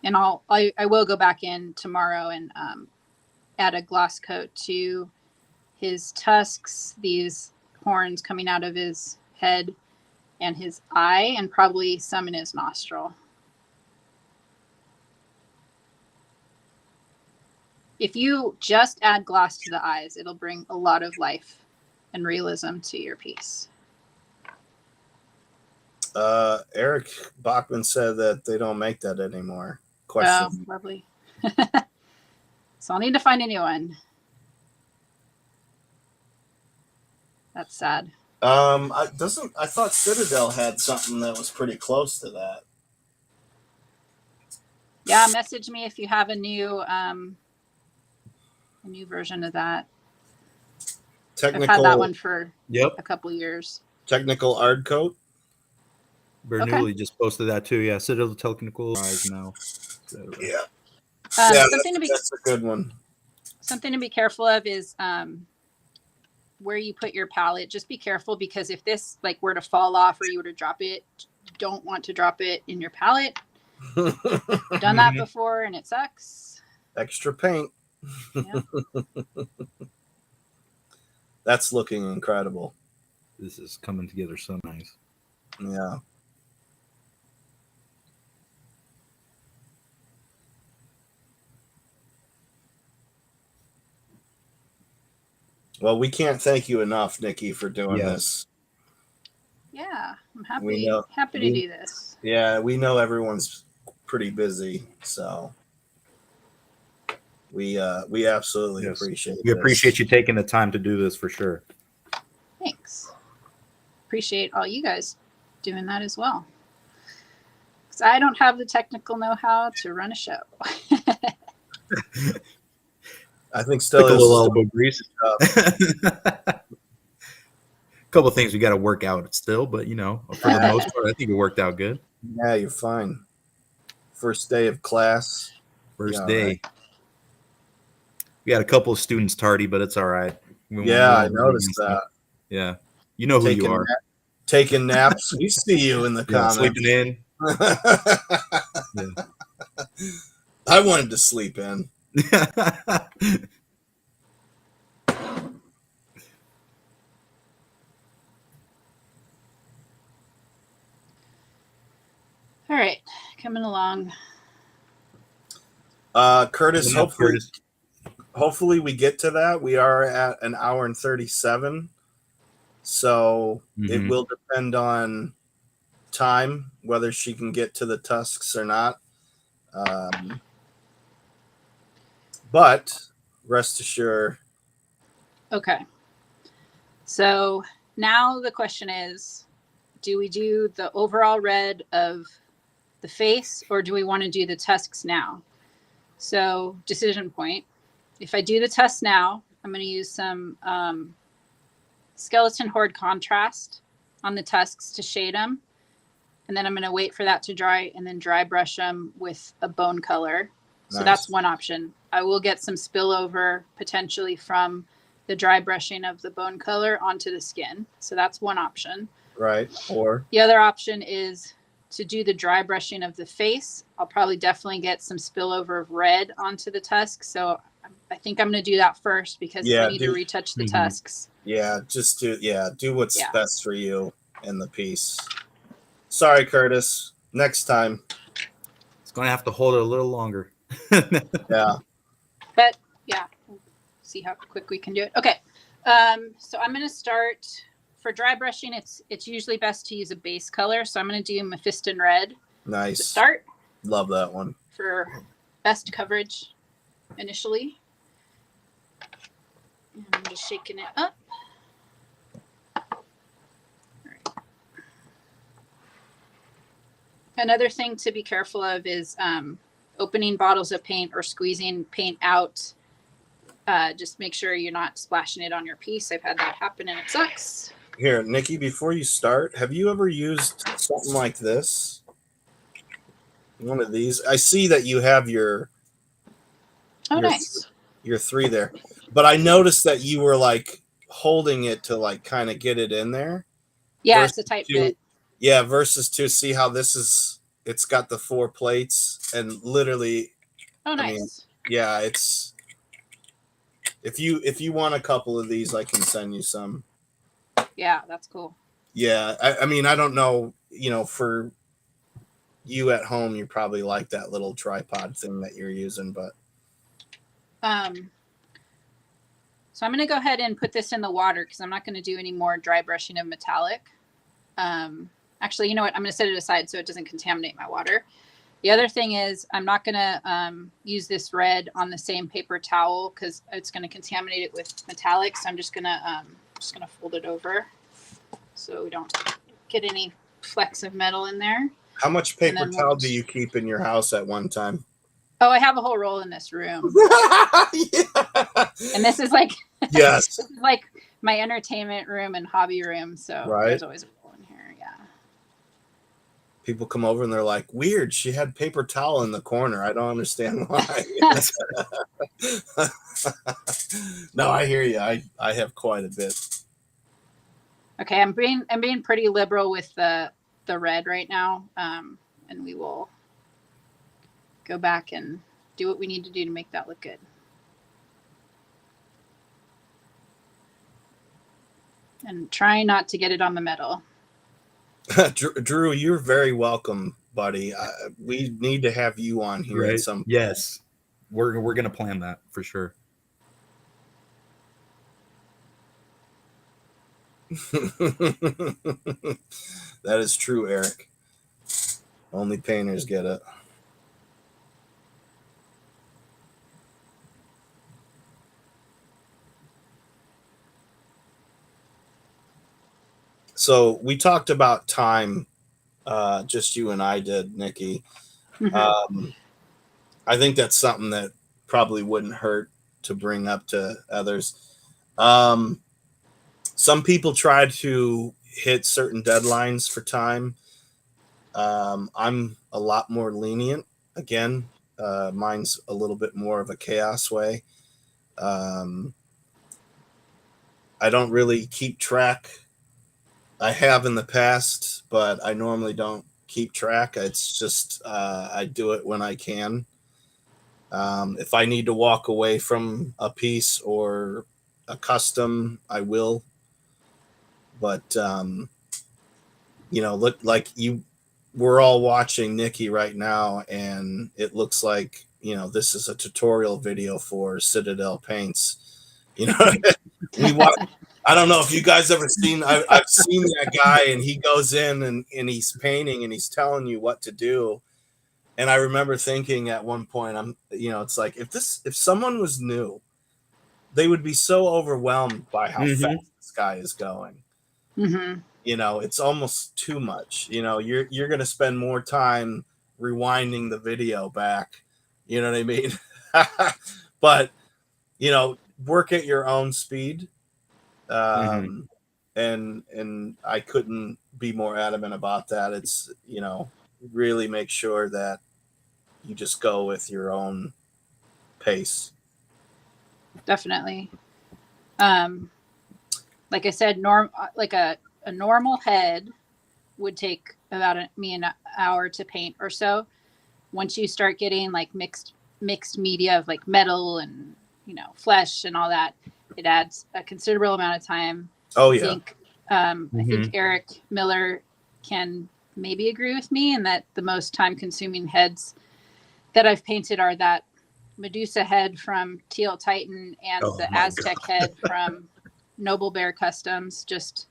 And I will go back in tomorrow and add a gloss coat to his tusks, these horns coming out of his head, and his eye, and probably some in his nostril. If you just add gloss to the eyes, it'll bring a lot of life and realism to your piece. Eric Bachman said that they don't make that anymore. Question. Oh, lovely. So I'll need to find a new one. That's sad. I thought Citadel had something that was pretty close to that. Yeah, message me if you have a new version of that. I've had that one for a couple years. Technical art coat. Bernoulli just posted that too. Yeah, Citadel Technical Rise now. Yeah. That's a good one. Something to be careful of is where you put your palette. Just be careful, because if this like were to fall off or you were to drop it, you don't want to drop it in your palette. Done that before and it sucks. Extra paint. Yeah. That's looking incredible. This is coming together so nice. Yeah. Well, we can't thank you enough, Nikki, for doing this. Yeah, I'm happy to do this. Yeah, we know everyone's pretty busy, so we absolutely appreciate it. We appreciate you taking the time to do this for sure. Thanks. Appreciate all you guys doing that as well. Because I don't have the technical know-how to run a show. I think still a little elbow grease. A couple of things we got to work out still, but for the most part, I think it worked out good. Yeah, you're fine. First day of class. First day. Right. We had a couple of students tardy, but it's all right. I noticed that. Yeah. You know who you are. Taking naps. We see you in the comments. Sleeping in. I wanted to sleep in. All right, coming along. Curtis, hopefully we get to that. We are at an hour and 37. So it will depend on time, whether she can get to the tusks or not. But rest assured. Okay. So now the question is, do we do the overall red of the face, or do we want to do the tusks now? So decision point. If I do the tusks now, I'm going to use some skeleton horde contrast on the tusks to shade them. And then I'm going to wait for that to dry and then dry brush them with a bone color. So that's one option. I will get some spillover potentially from the dry brushing of the bone color onto the skin. So that's one option. Right. Or the other option is to do the dry brushing of the face. I'll probably definitely get some spillover of red onto the tusks. So I think I'm going to do that first, because I need to retouch the tusks. Yeah, just do what's best for you in the piece. Sorry, Curtis. Next time. It's going to have to hold it a little longer. Yeah. But yeah, we'll see how quick we can do it. Okay. So I'm going to start. For dry brushing, it's usually best to use a base color. So I'm going to do Mephiston Red. Nice. To start. Love that one. For best coverage initially. And I'm just shaking it up. All right. Another thing to be careful of is opening bottles of paint or squeezing paint out. Just make sure you're not splashing it on your piece. I've had that happen and it sucks. Here, Nikki, before you start, have you ever used something like this? One of these? I see that you have your nice. Your 3 there. But I noticed that you were like holding it to like kind of get it in there. Yeah, it's a tight fit. Yeah, versus to see how this is, it's got the 4 plates and literally. Oh, nice. I mean, yeah, it's. If you want a couple of these, I can send you some. Yeah, that's cool. Yeah, I mean, I don't know, for you at home, you probably like that little tripod thing that you're using, but. So I'm going to go ahead and put this in the water because I'm not going to do any more dry brushing of metallic. Actually, you know what? I'm going to set it aside so it doesn't contaminate my water. The other thing is I'm not going to use this red on the same paper towel because it's going to contaminate it with metallic. So I'm just going to fold it over so we don't get any flecks of metal in there. How much paper towel do you keep in your house at one time? Oh, I have a whole roll in this room. Yeah. And this is like Yes. this is like my entertainment room and hobby room. So Right. there's always a roll in here. Yeah. People come over and they're like, weird, she had paper towel in the corner. I don't understand why. No, I hear you. I have quite a bit. Okay, I'm being pretty liberal with the red right now. And we will go back and do what we need to do to make that look good. And try not to get it on the metal. Drew, you're very welcome, buddy. We need to have you on here at some point. Yes, we're gonna plan that for sure. That is true, Eric. Only painters get it. So we talked about time, just you and I did, Nikki. I think that's something that probably wouldn't hurt to bring up to others. Some people try to hit certain deadlines for time. I'm a lot more lenient. Again, mine's a little bit more of a chaos way. I don't really keep track. I have in the past, but I normally don't keep track. It's just I do it when I can. If I need to walk away from a piece or a custom, I will. But look like we're all watching Nikki right now, and it looks like this is a tutorial video for Citadel paints. We watch. I don't know if you guys ever seen. I've seen that guy, and he goes in and he's painting, and he's telling you what to do. And I remember thinking at one point, it's like if someone was new, they would be so overwhelmed by how fast this guy is going. Mm-hmm. It's almost too much. You're going to spend more time rewinding the video back. You know what I mean? But work at your own speed. And I couldn't be more adamant about that. It's really make sure that you just go with your own pace. Definitely. Like I said, a normal head would take about me an hour to paint or so. Once you start getting like mixed media of like metal and flesh and all that, it adds a considerable amount of time. Oh yeah. I think Eric Miller can maybe agree with me in that the most time consuming heads that I've painted are that Medusa head from Teal Titan and the Aztec head from Noble Bear Customs. Just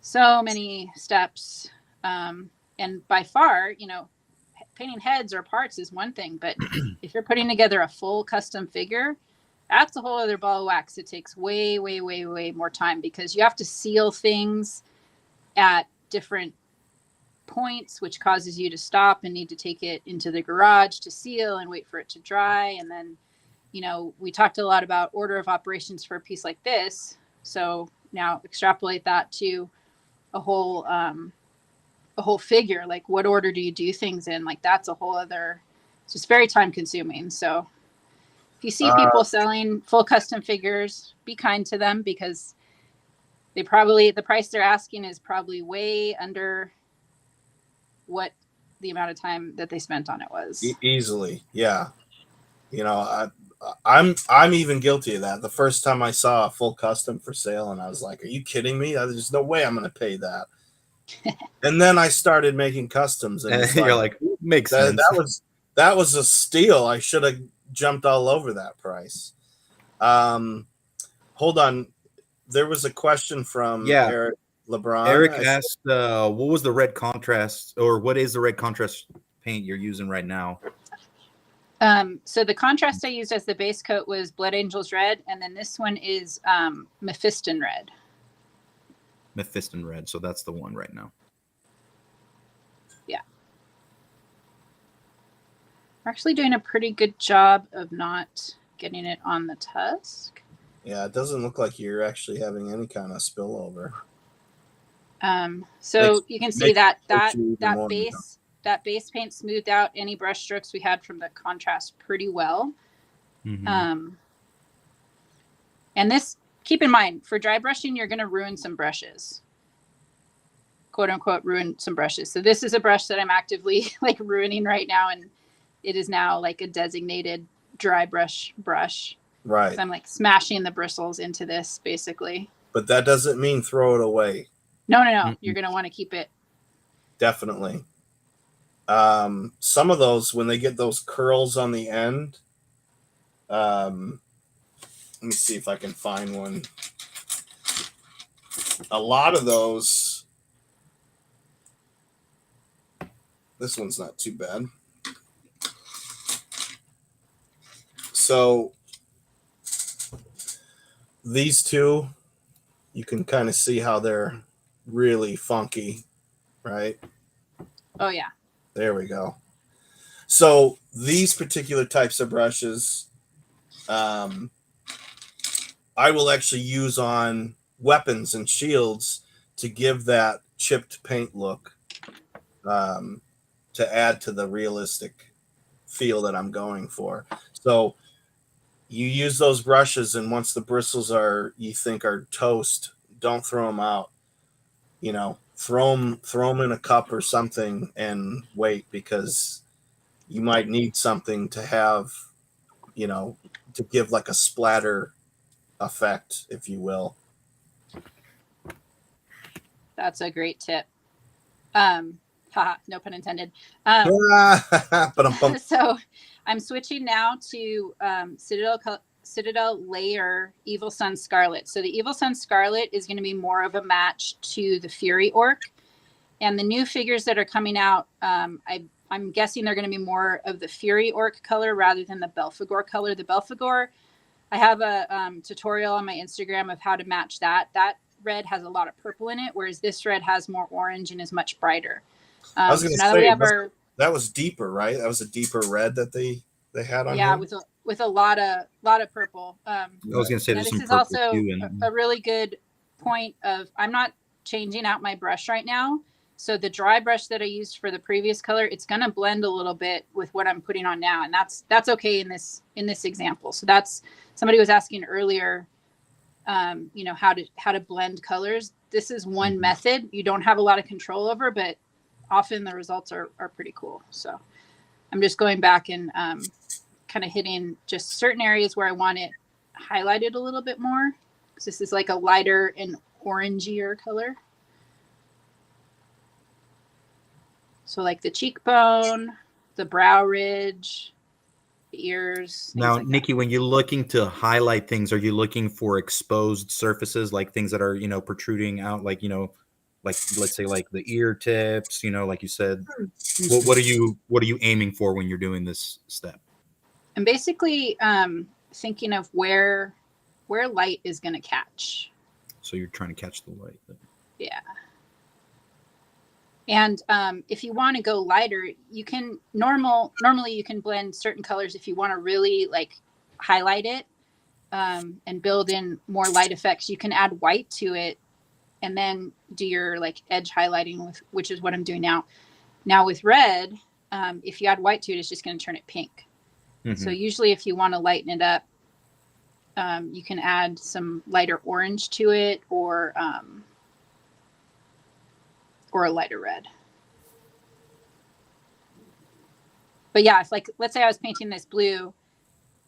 so many steps. And by far, painting heads or parts is one thing, but if you're putting together a full custom figure, that's a whole other ball of wax. It takes way, way, way, way more time because you have to seal things at different points, which causes you to stop and need to take it into the garage to seal and wait for it to dry. And then, we talked a lot about order of operations for a piece like this. So now extrapolate that to a whole figure. Like, what order do you do things in? Like, that's a whole other, it's just very time consuming. So if you see people selling full custom figures, be kind to them because the price they're asking is probably way under what the amount of time that they spent on it was. Easily. Yeah. I'm even guilty of that. The first time I saw a full custom for sale and I was like, are you kidding me? There's no way I'm going to pay that. And then I started making customs and you're like, makes sense. That was a steal. I should have jumped all over that price. Hold on. There was a question from Eric LeBron. Eric asked, what was the red contrast, or what is the red contrast paint you're using right now? So the contrast I used as the base coat was Blood Angels Red, and then this one is Mephiston Red. Mephiston Red, so that's the one right now. Yeah. We're actually doing a pretty good job of not getting it on the tusk. Yeah, it doesn't look like you're actually having any kind of spillover. So you can see that you even more, that base paint smoothed out any brush strokes we had from the contrast pretty well. Mhm. And this, keep in mind, for dry brushing, you're going to ruin some brushes, quote unquote, ruin some brushes. So this is a brush that I'm actively like ruining right now. And it is now like a designated dry brush. Right. So I'm like smashing the bristles into this basically. But that doesn't mean throw it away. No. Mm-mm. You're going to want to keep it. Definitely. Some of those, when they get those curls on the end, let me see if I can find one. A lot of those, this one's not too bad. So these two, you can kind of see how they're really funky, right? Oh yeah. There we go. So these particular types of brushes, I will actually use on weapons and shields to give that chipped paint look, to add to the realistic feel that I'm going for. So you use those brushes, and once the bristles you think are toast, don't throw them out. You know, throw them in a cup or something and wait, because you might need something to have, to give like a splatter effect, if you will. That's a great tip. No pun intended. So I'm switching now to Citadel Layer Evil Sun Scarlet. So the Evil Sun Scarlet is going to be more of a match to the Fury Orc. And the new figures that are coming out, I'm guessing they're going to be more of the Fury Orc color rather than the Belphegor color. The Belphegor, I have a tutorial on my Instagram of how to match that. That red has a lot of purple in it, whereas this red has more orange and is much brighter. I was going to say that was deeper, right? That was a deeper red that they had on. Yeah, him. with a lot of purple. I was going to say this there's some is purple also too in it. a really good point of I'm not changing out my brush right now. So the dry brush that I used for the previous color, it's going to blend a little bit with what I'm putting on now, and that's okay in this example. So that's, somebody was asking earlier, how to blend colors. This is one method you don't have a lot of control over, but often the results are pretty cool. So I'm just going back and kind of hitting just certain areas where I want it highlighted a little bit more, because this is like a lighter and orangier color. So like the cheekbone, the brow ridge, the ears. Now, like Nikki, when you're looking to highlight things, are you looking for exposed surfaces, like things that are, protruding out, like, like let's say like the ear tips, like you said, what are you aiming for when you're doing this step? I'm basically thinking of where light is going to catch. So you're trying to catch the light. Yeah. And if you want to go lighter, you can normally you can blend certain colors if you want to really like highlight it and build in more light effects. You can add white to it and then do your like edge highlighting which is what I'm doing now. Now with red, if you add white to it, it's just going to turn it pink. Mm-hmm. So usually if you want to lighten it up, you can add some lighter orange to it or a lighter red. But yeah, if like, let's say I was painting this blue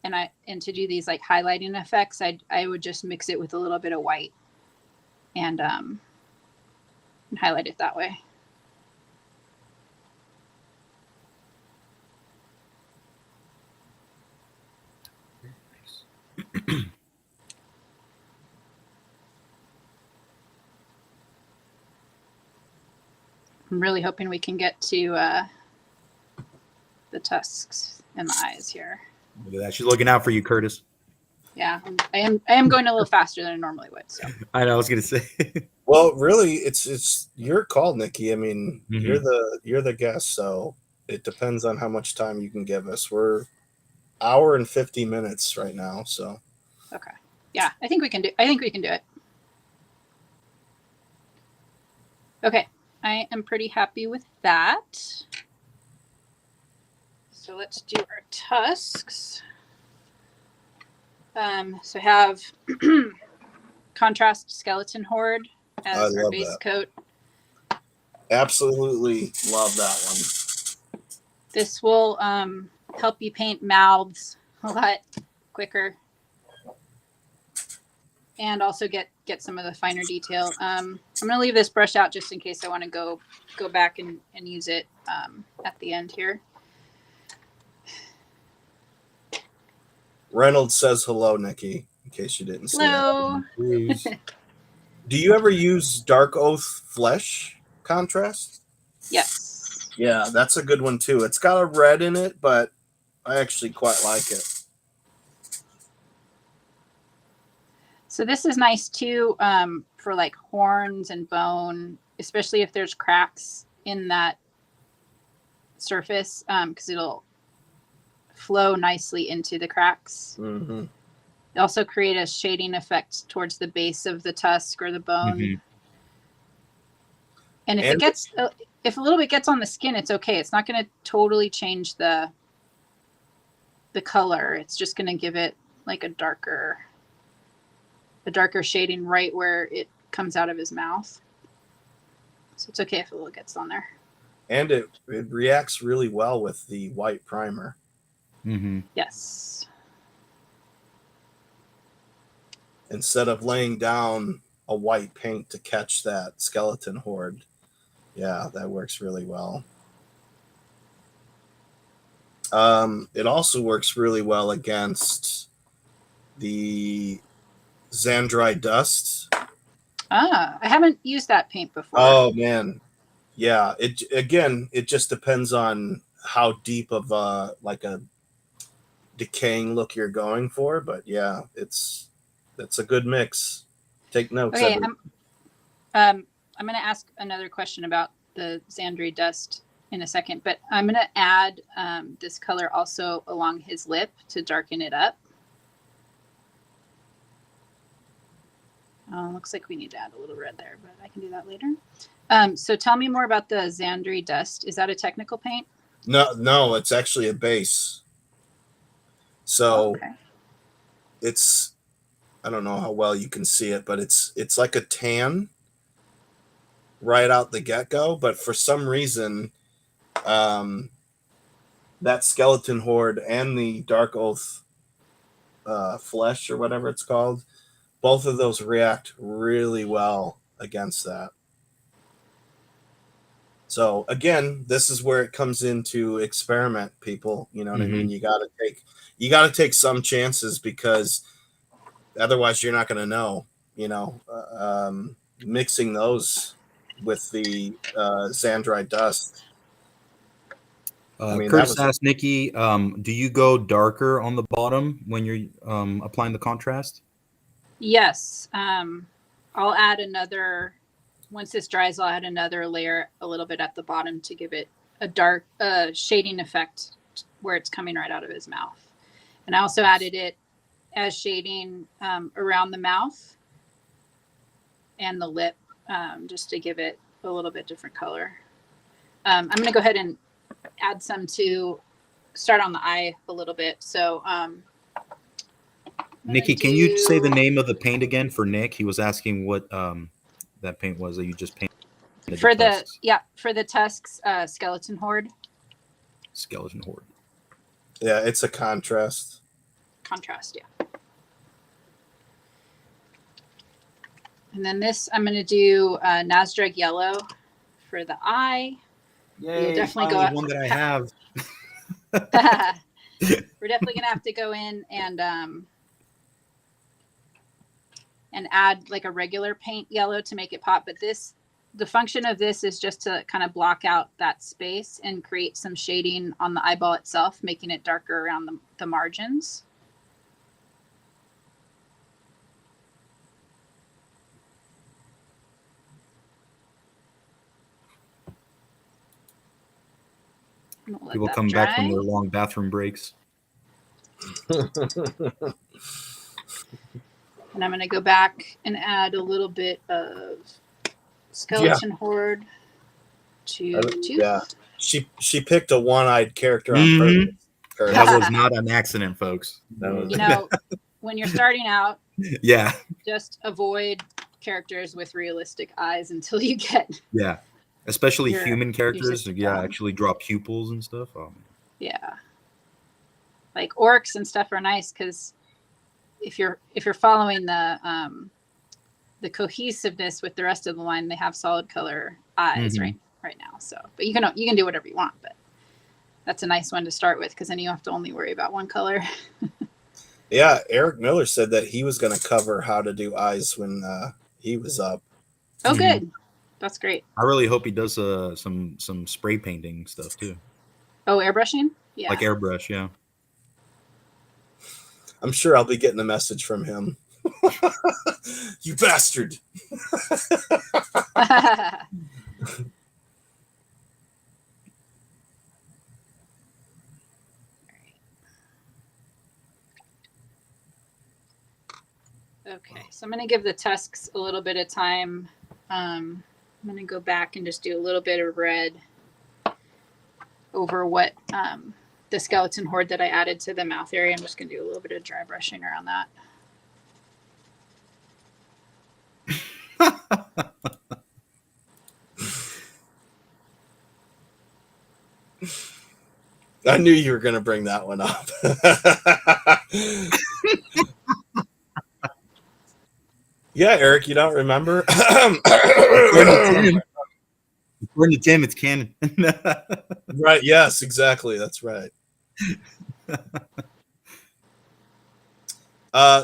and to do these like highlighting effects, I would just mix it with a little bit of white and highlight it that way. I'm really hoping we can get to the tusks and the eyes here. Look at that. She's looking out for you, Curtis. Yeah, I am going a little faster than I normally would. So I know. I was gonna say. Well, really, it's your call, Nikki. I mean, you're the guest, so It depends on how much time you can give us. We're hour and 50 minutes right now, so. Okay. Yeah, I think we can do it. Okay. I am pretty happy with that. So let's do our tusks. So I have contrast skeleton horde as our base coat. Absolutely love that one. This will help you paint mouths a lot quicker, and also get some of the finer detail. I'm going to leave this brush out just in case I want to go back and use it at the end here. Reynolds says hello, Nikki, in case you didn't see Hello. that. Do you ever use Dark Oath Flesh contrast? Yes. Yeah, that's a good one too. It's got a red in it, but I actually quite like it. So this is nice too for like horns and bone, especially if there's cracks in that surface, because it'll flow nicely into the cracks. Mm-hmm. Also create a shading effect towards the base of the tusk or the bone. Mm-hmm. And if a little bit gets on the skin, it's okay. It's not going to totally change the color. It's just going to give it like a darker shading right where it comes out of his mouth. So it's okay if a little gets on there. And it reacts really well with the white primer. Mm-hmm. Yes. Instead of laying down a white paint to catch that skeleton horde. Yeah, that works really well. It also works really well against the Xandrite dust. I haven't used that paint before. Oh man. Yeah, it just depends on how deep of a decaying look you're going for, but yeah, it's a good mix. Take notes. Okay, I'm going to ask another question about the Xandrite dust in a second, but I'm going to add this color also along his lip to darken it up. Looks like we need to add a little red there, but I can do that later. So tell me more about the Xandrite dust. Is that a technical paint? No, it's actually a base. So okay. It's, I don't know how well you can see it, but it's like a tan right out the get-go. But for some reason, that skeleton horde and the Dark Oath flesh or whatever it's called, both of those react really well against that. So again, this is where it comes into experiment, people. You know what I mean? You gotta take some chances, because otherwise you're not going to know. You know, mixing those with the Xandrite dust. Curtis asked Nikki, do you go darker on the bottom when you're applying the contrast? Yes. I'll add another, once this dries, I'll add another layer a little bit at the bottom to give it a dark shading effect where it's coming right out of his mouth. And I also added it as shading around the mouth and the lip, just to give it a little bit different color. I'm going to go ahead and add some to start on the eye a little bit. So Nikki, can you say the name of the paint again for Nick? He was asking what that paint was that you just painted. For the tusks, skeleton horde. Skeleton horde. Yeah, it's a contrast. Contrast, yeah. And then this, I'm going to do Nasdreg yellow for the eye. Yay, we'll definitely go one that I have. We're definitely going to have to go in and add like a regular paint yellow to make it pop. But the function of this is just to kind of block out that space and create some shading on the eyeball itself, making it darker around the margins. Let People that come back from dry. their long bathroom breaks. And I'm going to go back and add a little bit of skeleton horde to the tooth. Yeah. She picked a one-eyed character on Mhm. purpose. That was not an accident, folks. That was, You know, when you're starting out, yeah, just avoid characters with realistic eyes until you get. yeah. Especially Your- human characters. system Yeah, down. actually draw pupils and stuff. Oh, Yeah. Like orcs and stuff are nice because if you're following the cohesiveness with the rest of the line, they have solid color eyes Mhm. right now. So, but you can do whatever you want. But that's a nice one to start with because then you have to only worry about one color. Yeah, Eric Miller said that he was going to cover how to do eyes when he was up. Oh, Mhm. good. That's great. I really hope he does some spray painting stuff too, Oh, airbrushing? Yeah. like airbrush. Yeah. I'm sure I'll be getting a message from him. You bastard. Okay, so I'm going to give the tusks a little bit of time. I'm going to go back and just do a little bit of red over what the skeleton horde that I added to the mouth area. I'm just going to do a little bit of dry brushing around that. I knew you were going to bring that one up. Yeah, Eric, you don't remember? According to Tim, it's canon. Right. Yes, exactly. That's right.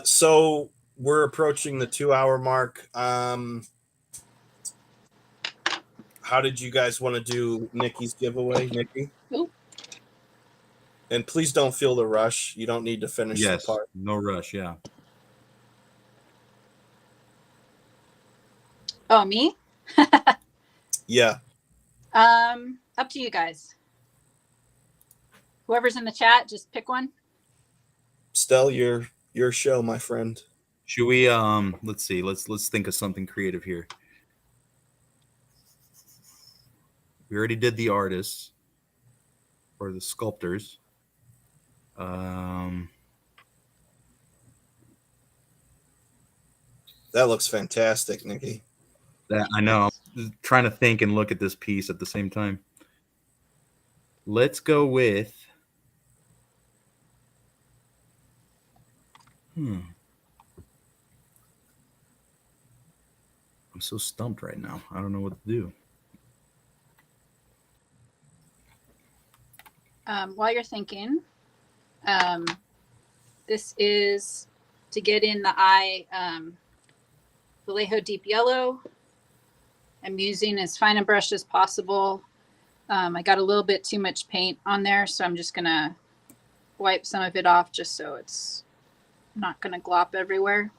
So we're approaching the 2-hour mark. How did you guys want to do Nikki's giveaway, Nikki? Ooh. And please don't feel the rush. You don't need to finish Yes, the part. no rush. Yeah. Oh, me? Yeah. Up to you guys. Whoever's in the chat, just pick one. Stell, your show, my friend. Should we? Let's see. Let's think of something creative here. We already did the artists or the sculptors. That looks fantastic, Nikki. That I know. I'm trying to think and look at this piece at the same time. Let's go with. I'm so stumped right now. I don't know what to do. While you're thinking, this is to get in the eye, Vallejo Deep Yellow. I'm using as fine a brush as possible. I got a little bit too much paint on there, so I'm just going to wipe some of it off just so it's not going to glop everywhere.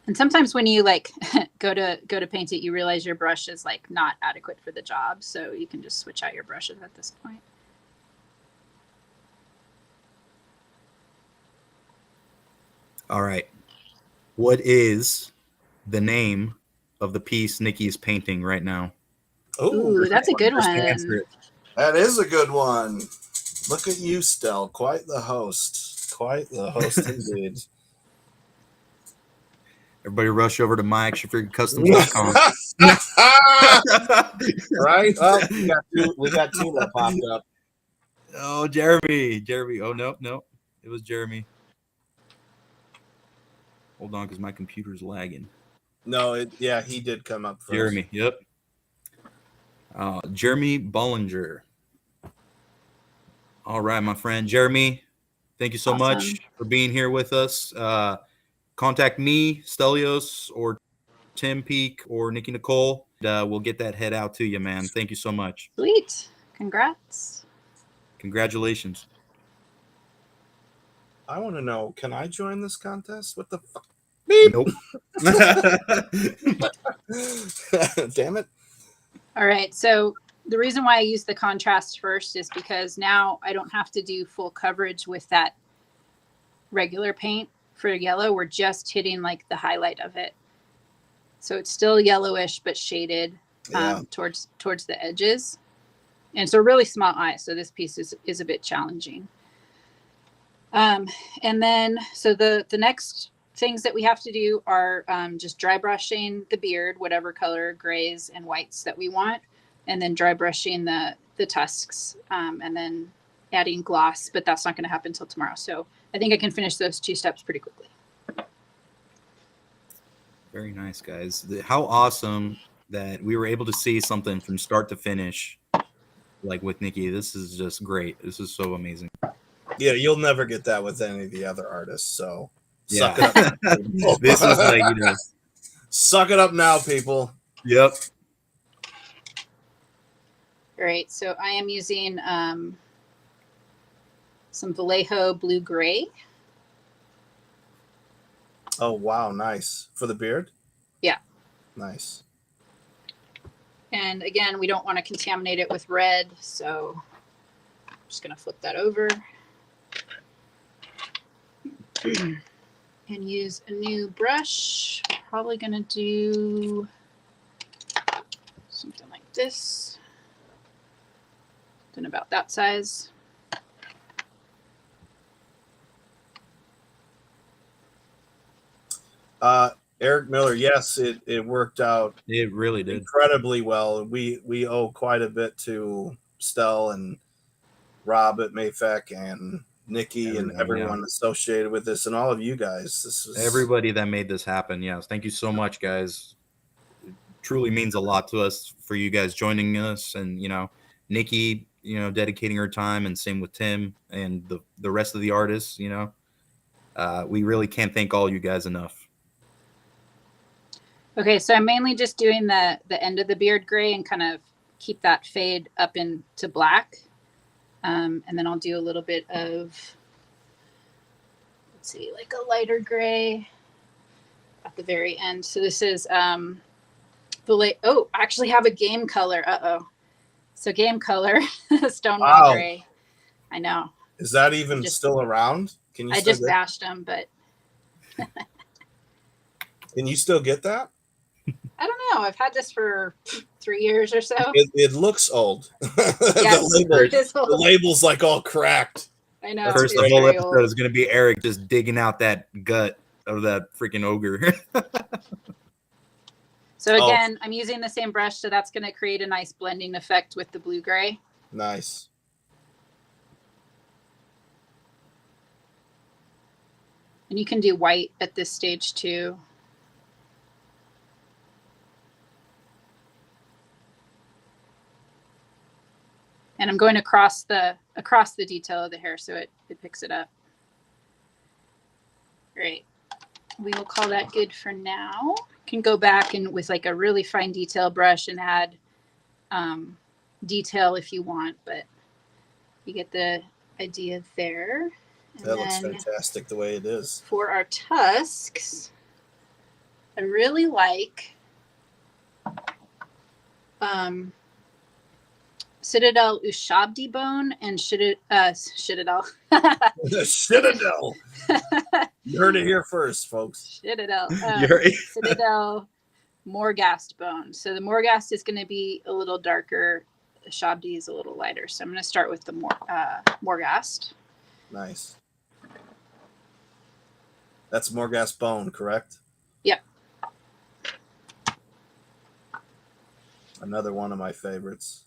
And sometimes when you like go to paint it, you realize your brush is like not adequate for the job. So you can just switch out your brushes at this point. All right. What is the name of the piece Nikki's painting right now? Ooh, that's a good Just one. answer it. That is a good one. Look at you, Stell. Quite the host. Quite the host indeed. Everybody rush over to MaFCcustoms.com. Right? Oh, we got two that popped up. Oh, Jeremy. Oh, no. It was Jeremy. Hold on, because my computer's lagging. No, he did come up first. Jeremy, yep. Jeremy Bollinger. All right, my friend. Jeremy, thank you so much for being here with us. Contact me, Stelios, or Tim Peak, or Nikki Nicole. We'll get that head out to you, man. Thank you so much. Sweet. Congrats. Congratulations. I want to know, can I join this contest? What the fuck? Nope. Damn it. All right. So the reason why I use the contrast first is because now I don't have to do full coverage with that regular paint for yellow. We're just hitting like the highlight of it. So it's still yellowish, but shaded towards the edges. And it's a really small eye. So this piece is a bit challenging. And then, so the next things that we have to do are just dry brushing the beard, whatever color grays and whites that we want. And then dry brushing the tusks, and then adding gloss, but that's not going to happen until tomorrow. So I think I can finish those 2 steps pretty quickly. Very nice, guys. How awesome that we were able to see something from start to finish, like with Nikki. This is just great. This is so amazing. Yeah, you'll never get that with any of the other artists. So Yeah, suck it up. this is like, you know. Suck it up now, people. Yep. All right, so I am using some Vallejo blue gray. Oh wow, nice. For the beard? Yeah. Nice. And again, we don't want to contaminate it with red, so I'm just going to flip that over and use a new brush. Probably going to do something like this. Something about that size. Eric Miller, yes, it worked out. It really did incredibly well. We owe quite a bit to Stell and Rob at M.A.F.C and Nikki and everyone associated with this, and all of you guys. This was everybody that made this happen. Yes, thank you so much, guys. It truly means a lot to us for you guys joining us, and Nikki, dedicating her time, and same with Tim and the rest of the artists. We really can't thank all you guys enough. Okay, so I'm mainly just doing the end of the beard gray and kind of keep that fade up into black. And then I'll do a little bit of, let's see, like a lighter gray at the very end. So this is I actually have a game color. Uh-oh. So game color, Stonewall Gray. I know. Is that even still around? Can you? I just bashed them, but. Can you still get that? I don't know. I've had this for 3 years or so. It looks old. Yes, it is old. The label's like all cracked. I know. First, the whole episode is going to be Eric just digging out that gut of that freaking ogre. So again, I'm using the same brush, so that's going to create a nice blending effect with the blue gray. Nice. And you can do white at this stage too. And I'm going across the detail of the hair so it picks it up. Great. We will call that good for now. Can go back and with like a really fine detail brush and add detail if you want, but you get the idea there. And that looks fantastic the way it is. For our tusks, I really like Citadel Ushabti bone and Citadel. Citadel. You heard it here first, folks. Citadel. Citadel Morghast bone. So the Morghast is going to be a little darker. The Ushabti is a little lighter. So I'm going to start with the Morghast. Nice. That's Morghast bone, correct? Yep. Another one of my favorites.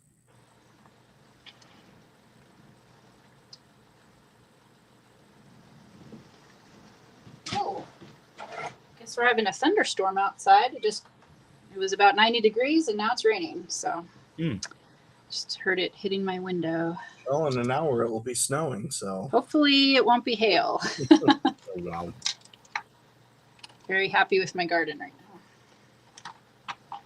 Oh, guess we're having a thunderstorm outside. It was about 90 degrees and now it's raining. So just heard it hitting my window. Oh, in an hour it will be snowing. So hopefully it won't be hail. Oh, wow. Very happy with my garden right now.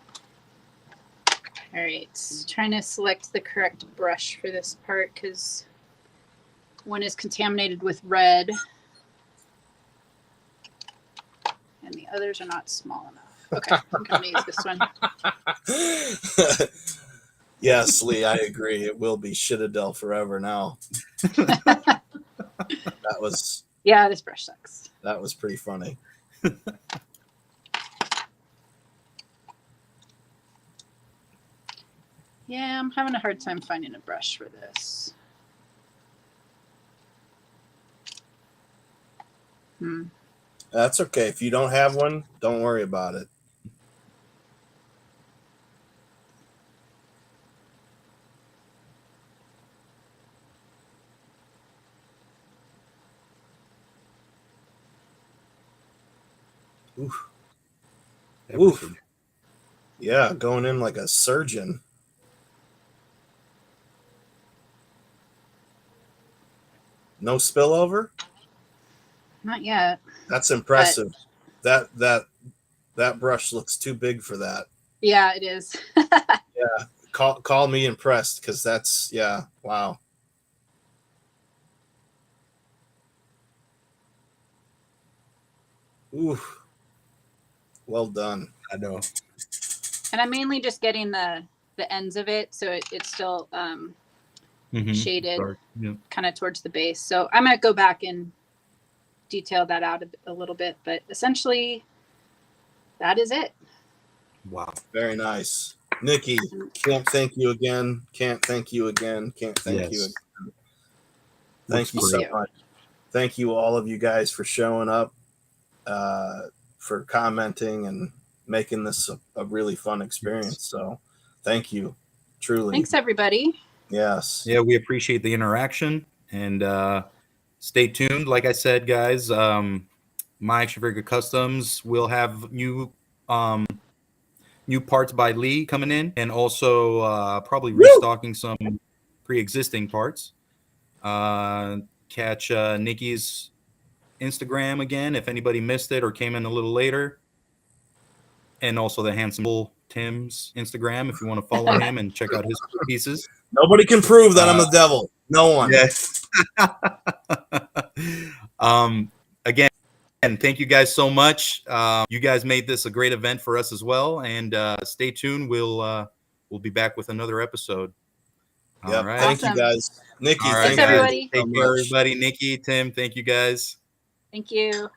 All right, trying to select the correct brush for this part because one is contaminated with red and the others are not small enough. Okay, I'm going to use this one. Yes, Lee, I agree. It will be Shitadel forever now. That was Yeah, this brush sucks. pretty funny. Yeah, I'm having a hard time finding a brush for this. That's okay. If you don't have one, don't worry about it. Oof. Oof. Yeah, going in like a surgeon. No spillover? Not yet. That's impressive. That brush looks too big for that. Yeah, it is. Yeah. Call me impressed, because that's, yeah, wow. Ooh. Well done. I know. And I'm mainly just getting the ends of it, so it's still shaded Dark. Yeah. kind of towards the base. So I'm going to go back and detail that out a little bit, but essentially that is it. Wow. Very nice. Nikki, can't thank you again. Can't thank you again. Can't thank you again. Thank you so much. Thank you, all of you guys, for showing up, for commenting, and making this a really fun experience. So thank you, truly. Thanks, everybody. Yes. Yeah, we appreciate the interaction, and stay tuned. Like I said, guys, M.A.F.C Customs will have new parts by Lee coming in, and also probably restocking some pre-existing parts. Catch Nikki's Instagram again if anybody missed it or came in a little later, and also the Handsome Bull Tim's Instagram if you want to follow him and check out his pieces. Nobody can prove that I'm the devil. No one. Yes. Again, thank you guys so much. You guys made this a great event for us as well, and stay tuned. We'll be back with another episode. Yep. All right. Thank you, guys. Nikki, All right, Thanks, everybody. Take care, everybody. Nikki, Tim, thank you guys. Thank you.